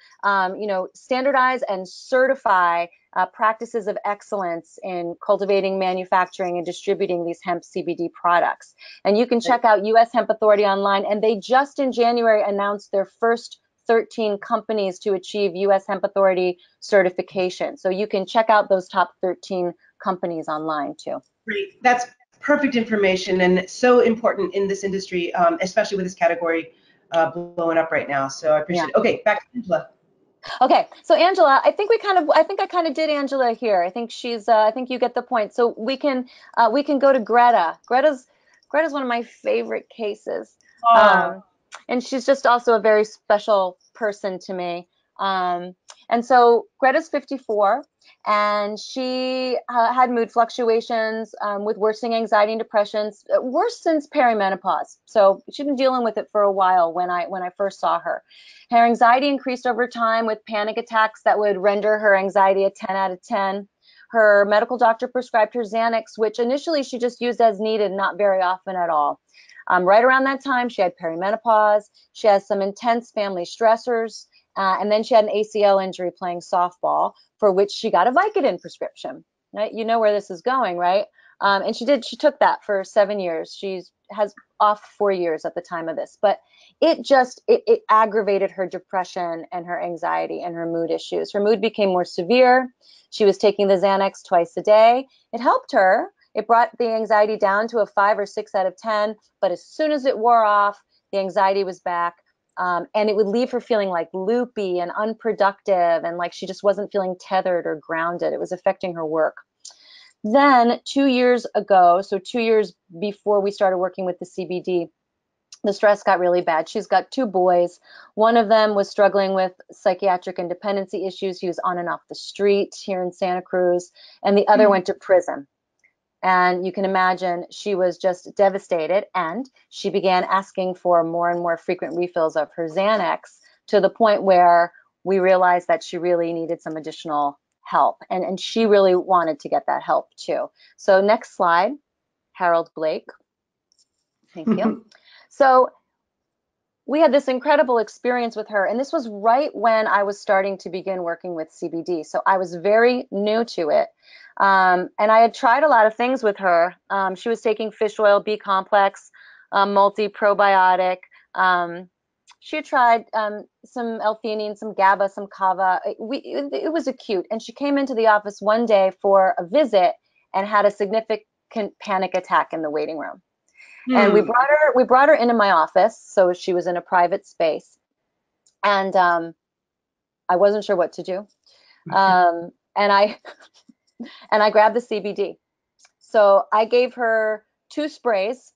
standardize and certify practices of excellence in cultivating, manufacturing, and distributing these hemp CBD products. And you can check out U.S. Hemp Authority online, and they just in January announced their first 13 companies to achieve U.S. Hemp Authority certification. So you can check out those top 13 companies online too. Great. That's perfect information and so important in this industry, especially with this category blowing up right now. So I appreciate it. Okay, back to Angela. Okay, so Angela, I think I kind of did Angela here. I think I think you get the point. So we can go to Greta. Greta's one of my favorite cases. And she's just also a very special person to me. And so Greta's 54, and she had mood fluctuations with worsening anxiety and depression, worse since perimenopause. So she'd been dealing with it for a while when I first saw her. Her anxiety increased over time with panic attacks that would render her anxiety a 10 out of 10. Her medical doctor prescribed her Xanax, which initially she just used as needed, not very often at all. Right around that time, she had perimenopause. She has some intense family stressors. And then she had an ACL injury playing softball, for which she got a Vicodin prescription. Right? You know where this is going, right? And she took that for 7 years. She has off 4 years at the time of this, but it aggravated her depression and her anxiety and her mood issues. Her mood became more severe. She was taking the Xanax twice a day. It helped her. It brought the anxiety down to a 5 or 6 out of 10, but as soon as it wore off, the anxiety was back. And it would leave her feeling like loopy and unproductive, and like she just wasn't feeling tethered or grounded. It was affecting her work. Then 2 years ago, so 2 years before we started working with the CBD, the stress got really bad. She's got 2 boys. One of them was struggling with psychiatric and dependency issues. He was on and off the street here in Santa Cruz, and the other went to prison. And you can imagine she was just devastated, and she began asking for more and more frequent refills of her Xanax, to the point where we realized that she really needed some additional help. And she really wanted to get that help too. So next slide, Harold Blake. Thank you. So we had this incredible experience with her, and this was right when I was starting to begin working with CBD. So I was very new to it. And I had tried a lot of things with her. She was taking fish oil, B complex, multi-probiotic. She had tried some L-theanine, some GABA, some kava. It was acute. And she came into the office one day for a visit and had a significant panic attack in the waiting room. And we brought her into my office, so she was in a private space, and I wasn't sure what to do. And I grabbed the CBD. So I gave her 2 sprays,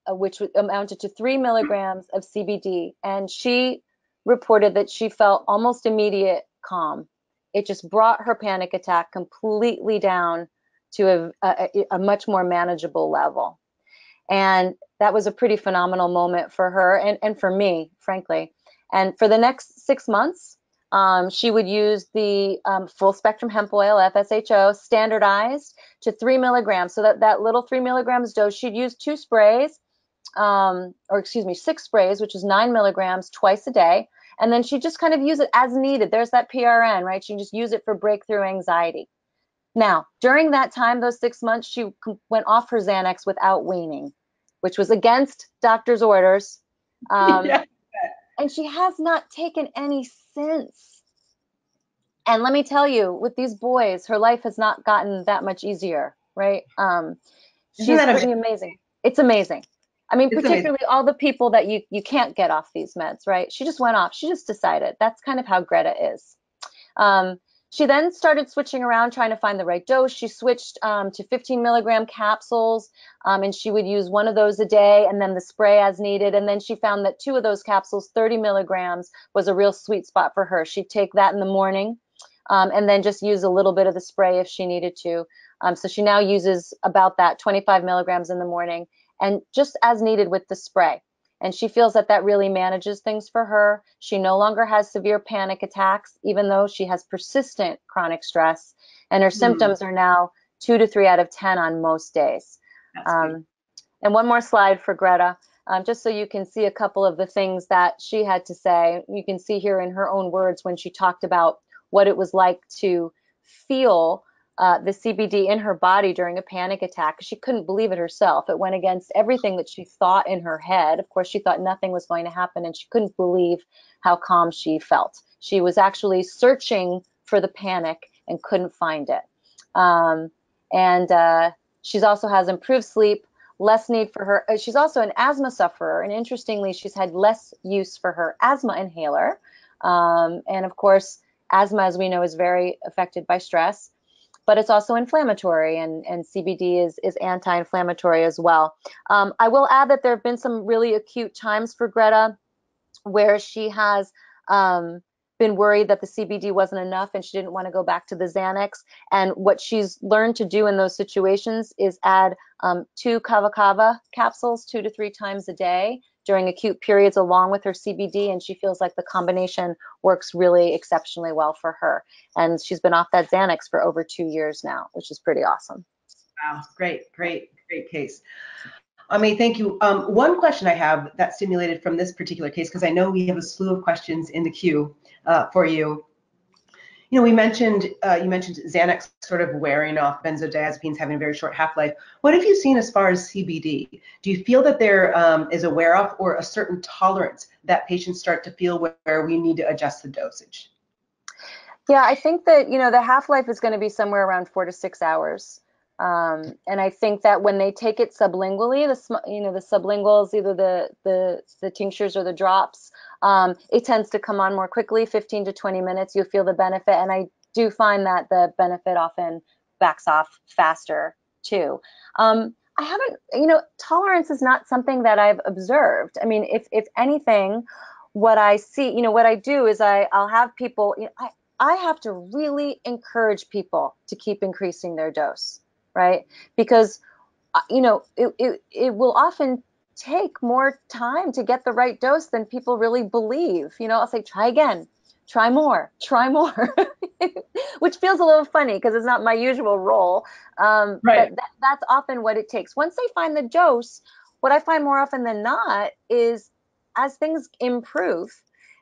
which amounted to 3 milligrams of CBD, and she reported that she felt almost immediate calm. It just brought her panic attack completely down to a much more manageable level. And that was a pretty phenomenal moment for her and for me, frankly. And for the next 6 months, she would use the full spectrum hemp oil, FSHO, standardized to 3 milligrams. So that little 3 milligrams dose, she'd use 2 sprays, 6 sprays, which is 9 milligrams twice a day. And then she'd just kind of use it as needed. There's that PRN, right? She'd just use it for breakthrough anxiety. Now, during that time, those 6 months, she went off her Xanax without weaning, which was against doctor's orders. Yeah. And she has not taken any since. And let me tell you, with these boys, her life has not gotten that much easier, right? She's pretty amazing. It's amazing. I mean, particularly all the people that you can't get off these meds, right? She just went off. She just decided. That's kind of how Greta is. She then started switching around, trying to find the right dose. She switched to 15 milligram capsules, and she would use 1 of those a day, and then the spray as needed. And then she found that 2 of those capsules, 30 milligrams, was a real sweet spot for her. She'd take that in the morning, and then just use a little bit of the spray if she needed to. So she now uses about that 25 milligrams in the morning, and just as needed with the spray. And she feels that really manages things for her. She no longer has severe panic attacks, even though she has persistent chronic stress. And her symptoms are now 2 to 3 out of 10 on most days. And one more slide for Greta, just so you can see a couple of the things that she had to say. You can see here in her own words when she talked about what it was like to feel the CBD in her body during a panic attack. She couldn't believe it herself. It went against everything that she thought in her head. Of course, she thought nothing was going to happen, and she couldn't believe how calm she felt. She was actually searching for the panic and couldn't find it. She also has improved sleep, less need for her. She's also an asthma sufferer, and interestingly, she's had less use for her asthma inhaler. And of course, asthma, as we know, is very affected by stress. But it's also inflammatory, and CBD is anti-inflammatory as well. I will add that there have been some really acute times for Greta where she has been worried that the CBD wasn't enough and she didn't want to go back to the Xanax. And what she's learned to do in those situations is add 2 kava capsules 2 to 3 times a day during acute periods along with her CBD, and she feels like the combination works really exceptionally well for her. And she's been off that Xanax for over 2 years now, which is pretty awesome. Wow, great case. Aimée, thank you. One question I have that stimulated from this particular case, because I know we have a slew of questions in the queue for you. You know, we mentioned you mentioned Xanax sort of wearing off, benzodiazepines having a very short half-life. What have you seen as far as CBD? Do you feel that there is a wear-off or a certain tolerance that patients start to feel where we need to adjust the dosage? Yeah, I think that, the half-life is going to be somewhere around 4 to 6 hours. And I think that when they take it sublingually, the sublinguals, either the tinctures or the drops, it tends to come on more quickly, 15 to 20 minutes, you'll feel the benefit. And I do find that the benefit often backs off faster too. I haven't, tolerance is not something that I've observed. I mean, if anything, what I see, what I do is I'll have people, I have to really encourage people to keep increasing their dose, right? Because, it will often take more time to get the right dose than people really believe. I'll say, try again, try more, which feels a little funny because it's not my usual role. Right. But that's often what it takes. Once they find the dose, what I find more often than not is as things improve,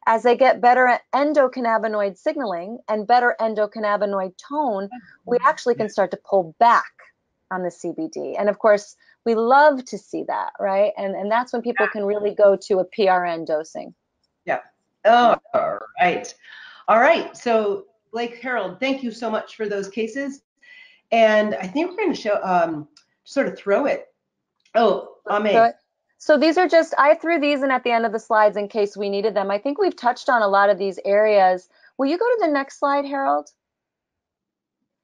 as they get better endocannabinoid signaling and better endocannabinoid tone, we actually can start to pull back on the CBD. And of course, we love to see that, right? And that's when people can really go to a PRN dosing. Yeah. Oh, Yeah. all right. All right. So Blake, Harold, thank you so much for those cases. And I think we're going to show, sort of throw it. Oh, Aimée. So these are just, I threw these in at the end of the slides in case we needed them. I think we've touched on a lot of these areas. Will you go to the next slide, Harold?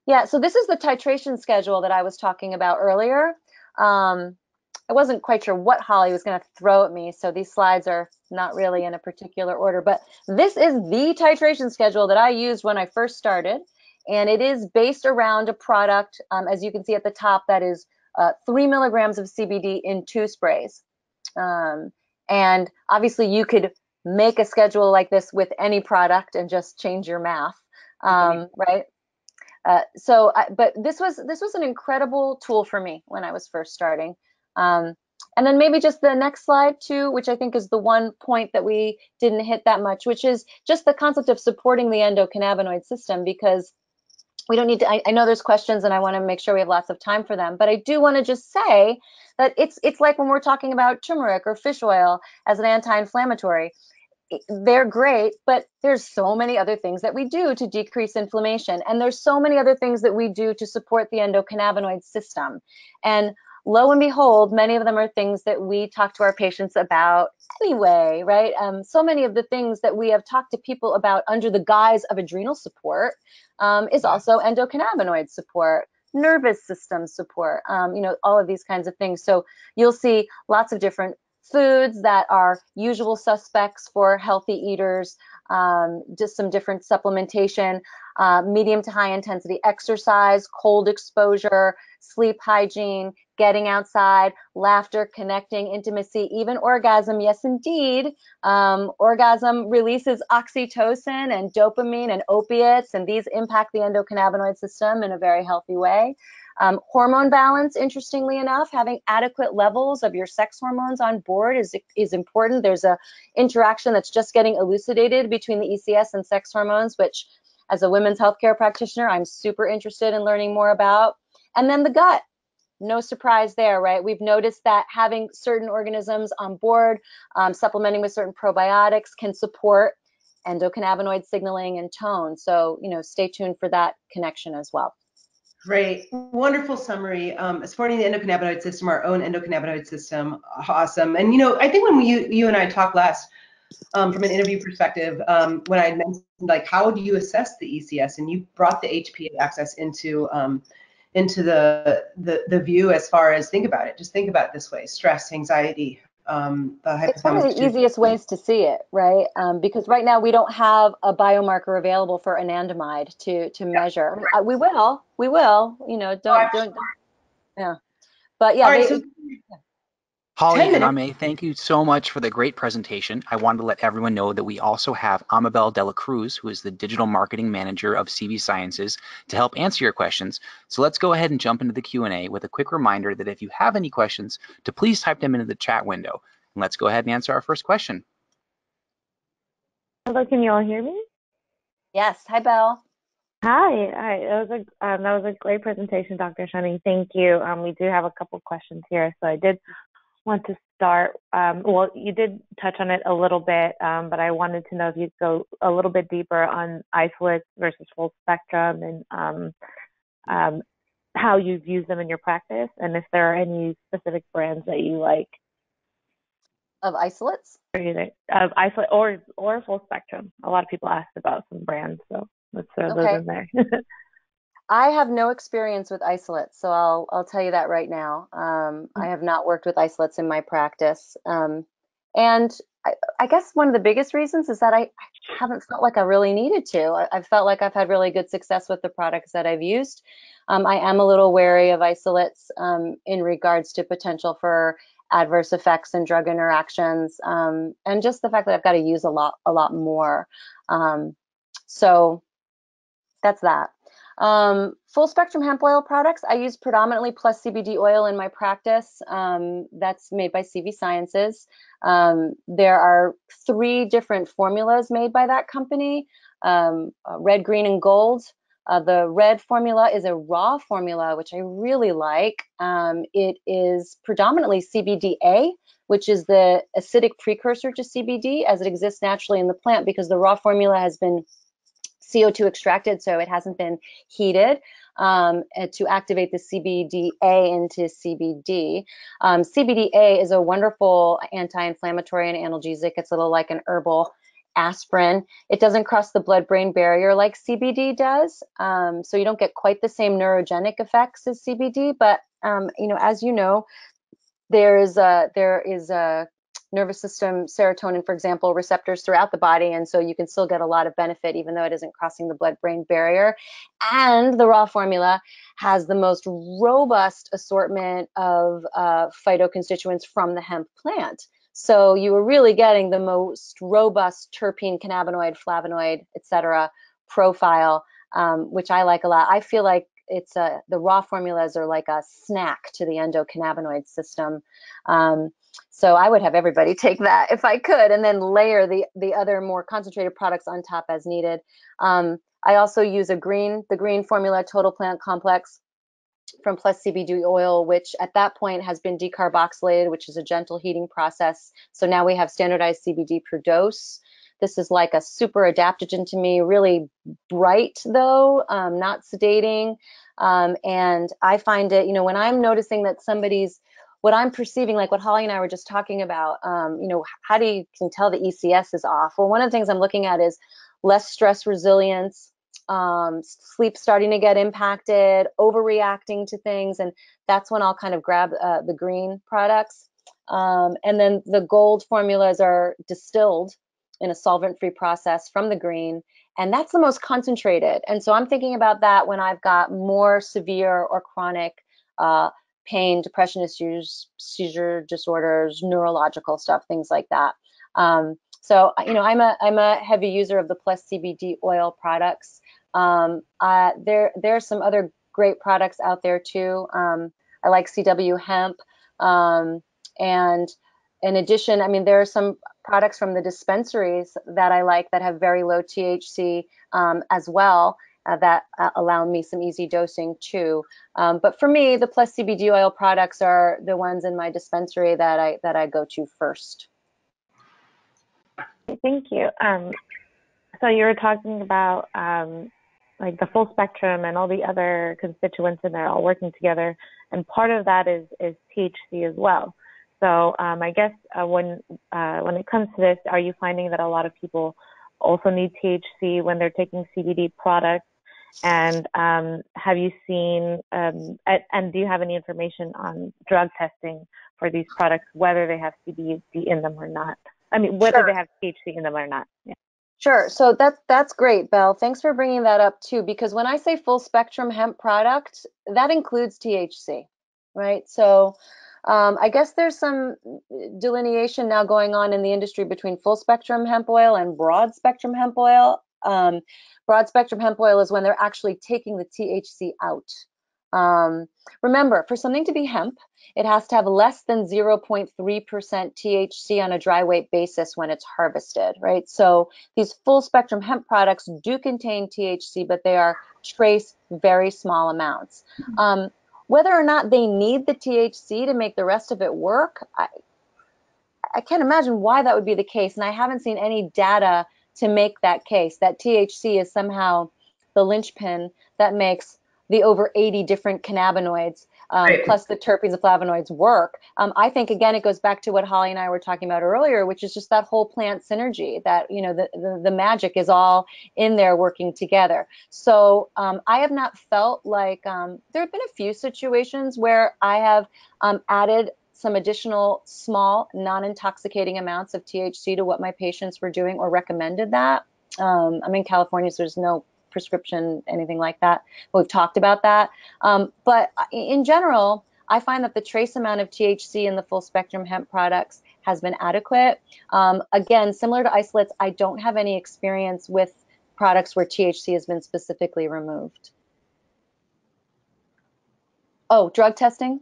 Yeah, so this is the titration schedule that I was talking about earlier. I wasn't quite sure what Holly was going to throw at me, so these slides are not really in a particular order, but this is the titration schedule that I used when I first started, and it is based around a product, as you can see at the top, that is 3 milligrams of CBD in 2 sprays. And obviously you could make a schedule like this with any product and just change your math, right? But this was an incredible tool for me when I was first starting. And then maybe just the next slide too, which I think is the one point that we didn't hit that much, which is just the concept of supporting the endocannabinoid system, because we don't need to, I know there's questions and I want to make sure we have lots of time for them, but I do want to just say that it's like when we're talking about turmeric or fish oil as an anti-inflammatory. They're great, but there's so many other things that we do to decrease inflammation. And there's so many other things that we do to support the endocannabinoid system. And lo and behold, many of them are things that we talk to our patients about anyway, right? So many of the things that we have talked to people about under the guise of adrenal support is also endocannabinoid support, nervous system support, all of these kinds of things. So you'll see lots of different foods that are usual suspects for healthy eaters, just some different supplementation, medium to high intensity exercise, cold exposure, sleep hygiene, getting outside, laughter, connecting, intimacy, even orgasm. Yes, indeed. Orgasm releases oxytocin and dopamine and opiates, and these impact the endocannabinoid system in a very healthy way. Hormone balance, interestingly enough, having adequate levels of your sex hormones on board is important. There's a interaction that's just getting elucidated between the ECS and sex hormones, which as a women's healthcare practitioner, I'm super interested in learning more about. And then the gut, no surprise there, right? We've noticed that having certain organisms on board, supplementing with certain probiotics can support endocannabinoid signaling and tone. So, stay tuned for that connection as well. Great, wonderful summary. Supporting the endocannabinoid system, our own endocannabinoid system, awesome. And I think when you and I talked last, from an interview perspective, when I mentioned like how do you assess the ECS, and you brought the HPA axis into the view as far as think about it. Just think about it this way: stress, anxiety. It's one of the easiest ways to see it, right? Because right now we don't have a biomarker available for anandamide to measure. We will, yeah. But yeah, all right, Holly 10 and minutes. Aimée, thank you so much for the great presentation. I wanted to let everyone know that we also have Amabel Dela Cruz, who is the Digital Marketing Manager of CV Sciences, to help answer your questions. So let's go ahead and jump into the Q&A with a quick reminder that if you have any questions, to please type them into the chat window. And let's go ahead and answer our first question. Hello, can you all hear me? Yes. Hi, Belle. Hi. That was a great presentation, Dr. Shunning. Thank you. We do have a couple questions here, so I did want to start. Well, you did touch on it a little bit, but I wanted to know if you'd go a little bit deeper on isolates versus full spectrum and how you've used them in your practice, and if there are any specific brands that you like. Of isolates? Or either of isolate or full spectrum. A lot of people asked about some brands, so let's throw those in there. I have no experience with isolates, so I'll tell you that right now. I have not worked with isolates in my practice, and I guess one of the biggest reasons is that I haven't felt like I really needed to. I've felt like I've had really good success with the products that I've used. I am a little wary of isolates in regards to potential for adverse effects and drug interactions, and just the fact that I've got to use a lot more. So that's that. Full spectrum hemp oil products, I use predominantly plus CBD oil in my practice. That's made by CV Sciences. There are 3 different formulas made by that company, red, green, and gold. The red formula is a raw formula, which I really like. It is predominantly CBDA, which is the acidic precursor to CBD as it exists naturally in the plant, because the raw formula has been CO2 extracted, so it hasn't been heated to activate the CBDA into CBD. CBDA is a wonderful anti-inflammatory and analgesic. It's a little like an herbal aspirin. It doesn't cross the blood-brain barrier like CBD does, so you don't get quite the same neurogenic effects as CBD. But as you know, there is a nervous system serotonin, for example, receptors throughout the body, and so you can still get a lot of benefit even though it isn't crossing the blood-brain barrier. And the raw formula has the most robust assortment of phytoconstituents from the hemp plant. So you are really getting the most robust terpene, cannabinoid, flavonoid, etc. profile, which I like a lot. I feel like the raw formulas are like a snack to the endocannabinoid system. So I would have everybody take that if I could, and then layer the other more concentrated products on top as needed. I also use the green formula Total Plant Complex from Plus CBD oil, which at that point has been decarboxylated, which is a gentle heating process. So now we have standardized CBD per dose. This is like a super adaptogen to me, really bright though, not sedating. And I find it, when I'm noticing that what I'm perceiving, like what Holly and I were just talking about, how do you can tell the ECS is off? Well, one of the things I'm looking at is less stress resilience, sleep starting to get impacted, overreacting to things, and that's when I'll kind of grab the green products. And then the gold formulas are distilled in a solvent-free process from the green, and that's the most concentrated. And so I'm thinking about that when I've got more severe or chronic pain, depression issues, seizure disorders, neurological stuff, things like that. So I'm a heavy user of the Plus CBD oil products. There's some other great products out there too. I like CW hemp, and in addition, there are some products from the dispensaries that I like that have very low THC as well. That allow me some easy dosing too. But for me, the Plus CBD oil products are the ones in my dispensary that I go to first. Thank you. So you were talking about like the full spectrum and all the other constituents in there all working together, and part of that is THC as well. So I guess when it comes to this, are you finding that a lot of people also need THC when they're taking CBD products? And have you seen, and do you have any information on drug testing for these products, whether they have CBD in them or not? Whether they have THC in them or not. Yeah. Sure. So that's great, Belle. Thanks for bringing that up too, because when I say full spectrum hemp product, that includes THC, right? So I guess there's some delineation now going on in the industry between full spectrum hemp oil and broad spectrum hemp oil. Broad spectrum hemp oil is when they're actually taking the THC out. Remember, for something to be hemp, it has to have less than 0.3% THC on a dry weight basis when it's harvested, right? So these full spectrum hemp products do contain THC, but they are trace very small amounts. Whether or not they need the THC to make the rest of it work, I can't imagine why that would be the case. And I haven't seen any data to make that case, that THC is somehow the linchpin that makes the over 80 different cannabinoids, plus the terpenes and flavonoids work. I think, again, it goes back to what Holly and I were talking about earlier, which is just that whole plant synergy, that, you know, the magic is all in there working together. So I have not felt like, there have been a few situations where I have added some additional small non-intoxicating amounts of THC to what my patients were doing, or recommended that. I'm in California, so there's no prescription, anything like that. We've talked about that. But in general, I find that the trace amount of THC in the full spectrum hemp products has been adequate. Again, similar to isolates, I don't have any experience with products where THC has been specifically removed. Oh, drug testing?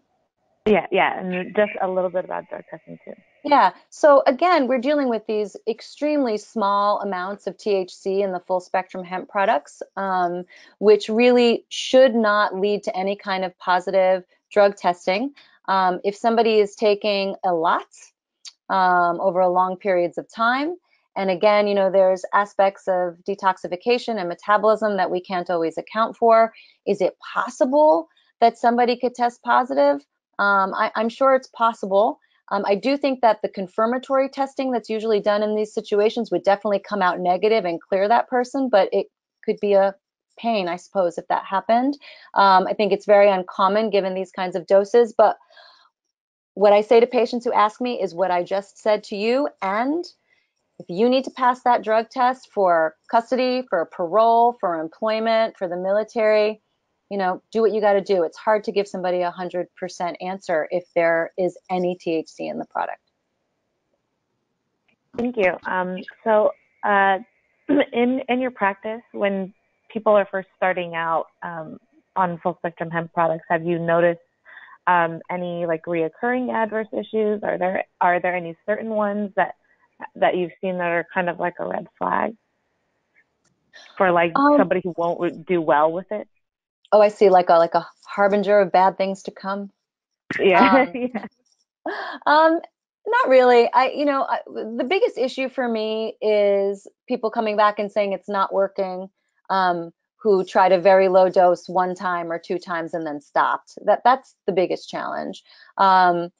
Yeah, and just a little bit about drug testing too. Yeah, so again, we're dealing with these extremely small amounts of THC in the full spectrum hemp products, which really should not lead to any kind of positive drug testing. If somebody is taking a lot over a long periods of time, and again, you know, there's aspects of detoxification and metabolism that we can't always account for. Is it possible that somebody could test positive? I'm sure it's possible. I do think that the confirmatory testing that's usually done in these situations would definitely come out negative and clear that person, but it could be a pain, I suppose, if that happened. I think it's very uncommon given these kinds of doses, but what I say to patients who ask me is what I just said to you, and if you need to pass that drug test for custody, for parole, for employment, for the military, you know, do what you got to do. It's hard to give somebody 100% answer if there is any THC in the product. Thank you. So in your practice, when people are first starting out on full spectrum hemp products, have you noticed any like reoccurring adverse issues? Are there any certain ones that you've seen that are kind of like a red flag for like somebody who won't do well with it? Oh, I see, like a harbinger of bad things to come. Yeah. Not really. The biggest issue for me is people coming back and saying it's not working, who tried a very low dose one time or two times and then stopped. That's the biggest challenge. Beyond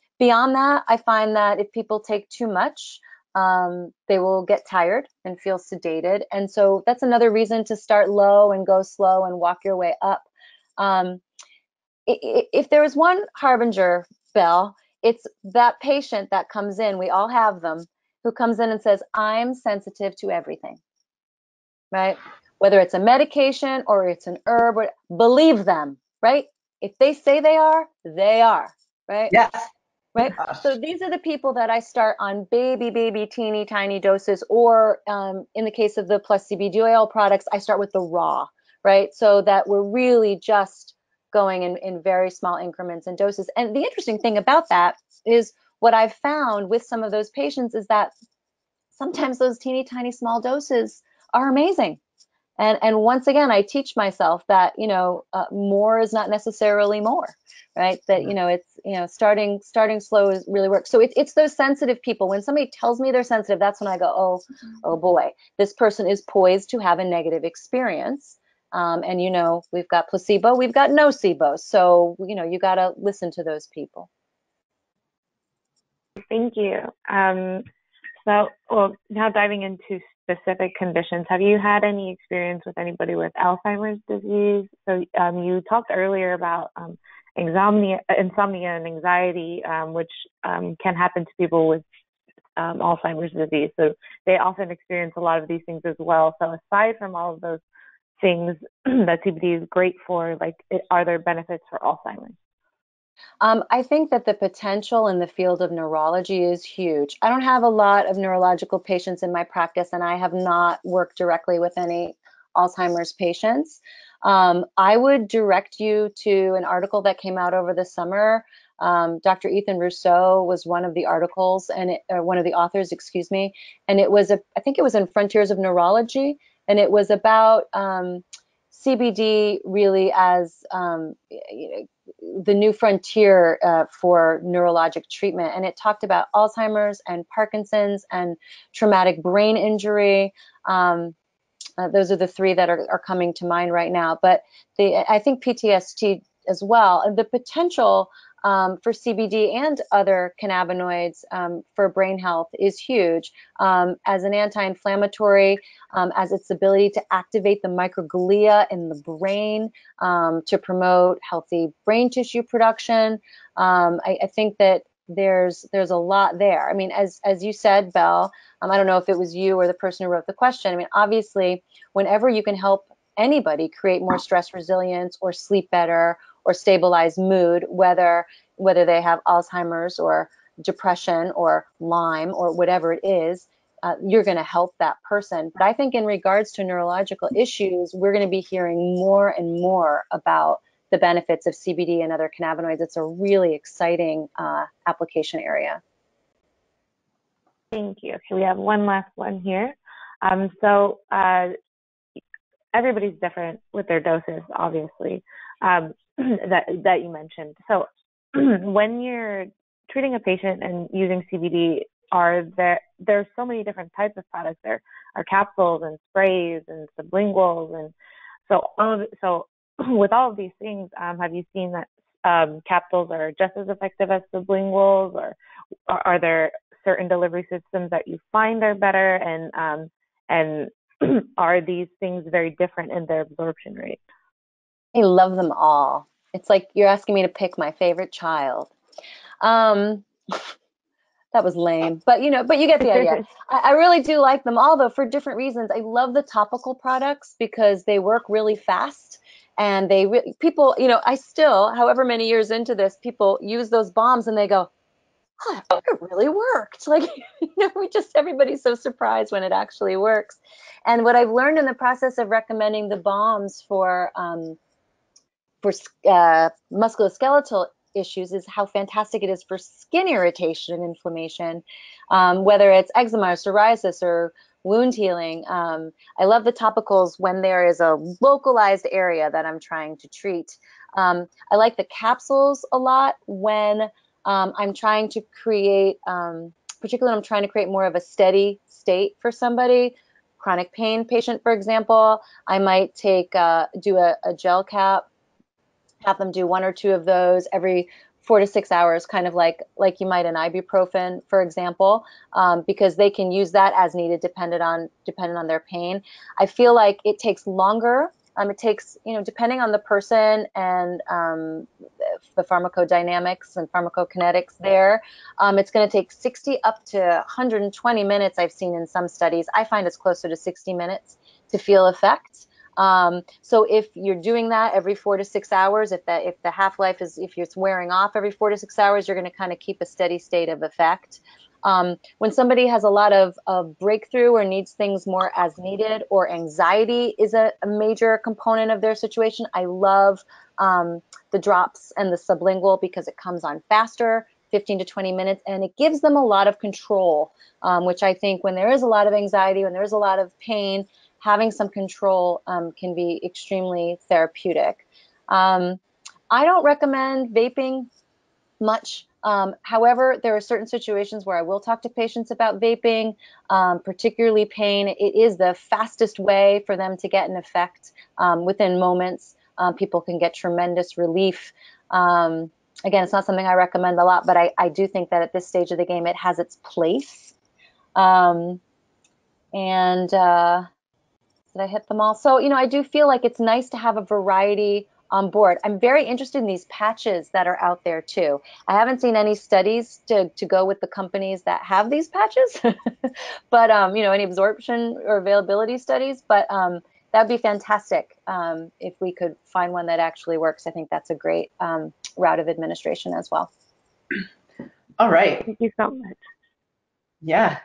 that, I find that if people take too much, they will get tired and feel sedated. And so that's another reason to start low and go slow and walk your way up. If there is one harbinger, Belle, it's that patient that comes in, we all have them, who comes in and says, I'm sensitive to everything, right? Whether it's a medication or it's an herb, believe them, right? If they say they are, right? Yes. Right. So these are the people that I start on baby, teeny tiny doses, or in the case of the plus CBD oil products, I start with the raw, right? So that we're really just going in very small increments and doses. And the interesting thing about that is what I've found with some of those patients is that sometimes those teeny tiny small doses are amazing. And once again, I teach myself that, more is not necessarily more, right? That, it's, starting slow is really works. So it's those sensitive people. When somebody tells me they're sensitive, that's when I go, oh boy, this person is poised to have a negative experience. And, we've got placebo, we've got nocebo. So, you got to listen to those people. Thank you. So, now diving into specific conditions, have you had any experience with anybody with Alzheimer's disease? So you talked earlier about insomnia and anxiety, which can happen to people with Alzheimer's disease. So they often experience a lot of these things as well. So aside from all of those things that CBD is great for, like, are there benefits for Alzheimer's? I think that the potential in the field of neurology is huge. I don't have a lot of neurological patients in my practice, and I have not worked directly with any Alzheimer's patients. I would direct you to an article that came out over the summer. Dr. Ethan Rousseau was one of the articles, and one of the authors, excuse me, and it was I think it was in Frontiers of Neurology, and it was about CBD really as the new frontier for neurologic treatment. And it talked about Alzheimer's and Parkinson's and traumatic brain injury. Those are the three that are coming to mind right now. But I think PTSD as well. And the potential for CBD and other cannabinoids for brain health is huge. As an anti-inflammatory, as its ability to activate the microglia in the brain to promote healthy brain tissue production. I think that there's a lot there. I mean, as you said, Belle, I don't know if it was you or the person who wrote the question. I mean, obviously, whenever you can help anybody create more stress resilience or sleep better or stabilize mood, whether they have Alzheimer's or depression or Lyme or whatever it is, you're going to help that person. But I think in regards to neurological issues, we're going to be hearing more and more about the benefits of CBD and other cannabinoids. It's a really exciting application area. Thank you. Okay, we have one last one here. So everybody's different with their doses, obviously, that you mentioned. So when you're treating a patient and using CBD, there's so many different types of products. There are capsules and sprays and sublinguals, and so with all of these things, have you seen that capsules are just as effective as sublinguals, or are there certain delivery systems that you find are better, and are these things very different in their absorption rate? I love them all. It's like you're asking me to pick my favorite child. That was lame, but you get the idea. I really do like them all, though, for different reasons. I love the topical products because they work really fast, and people, I still, however many years into this, people use those bombs and they go, oh, it really worked. Like, everybody's so surprised when it actually works. And what I've learned in the process of recommending the bombs for musculoskeletal issues is how fantastic it is for skin irritation and inflammation, whether it's eczema or psoriasis or wound healing. I love the topicals when there is a localized area that I'm trying to treat. I like the capsules a lot when I'm trying to create, particularly when I'm trying to create more of a steady state for somebody. Chronic pain patient, for example, I might do a gel cap, have them do 1 or 2 of those every 4 to 6 hours, kind of like you might an ibuprofen, for example, because they can use that as needed, dependent on their pain. I feel like it takes longer. It takes, depending on the person and the pharmacodynamics and pharmacokinetics there, it's going to take 60 up to 120 minutes. I've seen in some studies. I find it's closer to 60 minutes to feel effect. So if you're doing that every 4 to 6 hours, if the half-life is, if it's wearing off every 4 to 6 hours, you're going to kind of keep a steady state of effect. When somebody has a lot of breakthrough or needs things more as needed, or anxiety is a major component of their situation, I love the drops and the sublingual because it comes on faster, 15 to 20 minutes, and it gives them a lot of control, which I think when there is a lot of anxiety, when there is a lot of pain, having some control can be extremely therapeutic. I don't recommend vaping much. However, there are certain situations where I will talk to patients about vaping, particularly pain. It is the fastest way for them to get an effect within moments. People can get tremendous relief. Again, it's not something I recommend a lot, but I do think that at this stage of the game, it has its place. Did I hit them all? So, I do feel like it's nice to have a variety on board. I'm very interested in these patches that are out there too. I haven't seen any studies to go with the companies that have these patches, but any absorption or availability studies. But that'd be fantastic. If we could find one that actually works, I think that's a great route of administration as well. All right. Thank you so much. Yeah.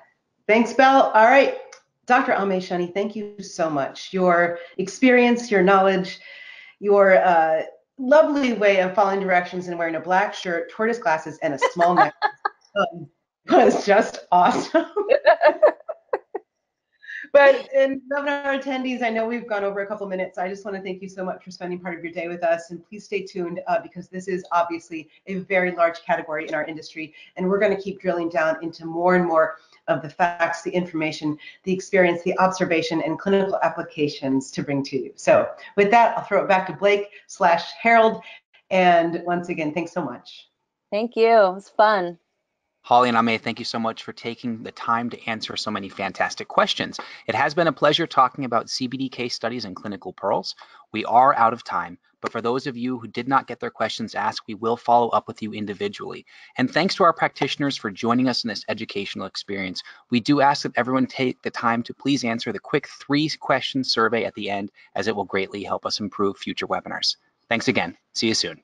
Thanks, Belle. All right. Dr. Aimée Shani, thank you so much. Your experience, your knowledge, your lovely way of following directions and wearing a black shirt, tortoise glasses, and a small neck was just awesome. But in webinar attendees, I know we've gone over a couple minutes. I just want to thank you so much for spending part of your day with us. And please stay tuned because this is obviously a very large category in our industry. And we're going to keep drilling down into more and more of the facts, the information, the experience, the observation, and clinical applications to bring to you. So with that, I'll throw it back to Blake/Harold. And once again, thanks so much. Thank you. It was fun. Holly and Aimée, thank you so much for taking the time to answer so many fantastic questions. It has been a pleasure talking about CBD case studies and clinical pearls. We are out of time, but for those of you who did not get their questions asked, we will follow up with you individually. And thanks to our practitioners for joining us in this educational experience. We do ask that everyone take the time to please answer the quick 3-question survey at the end, as it will greatly help us improve future webinars. Thanks again. See you soon.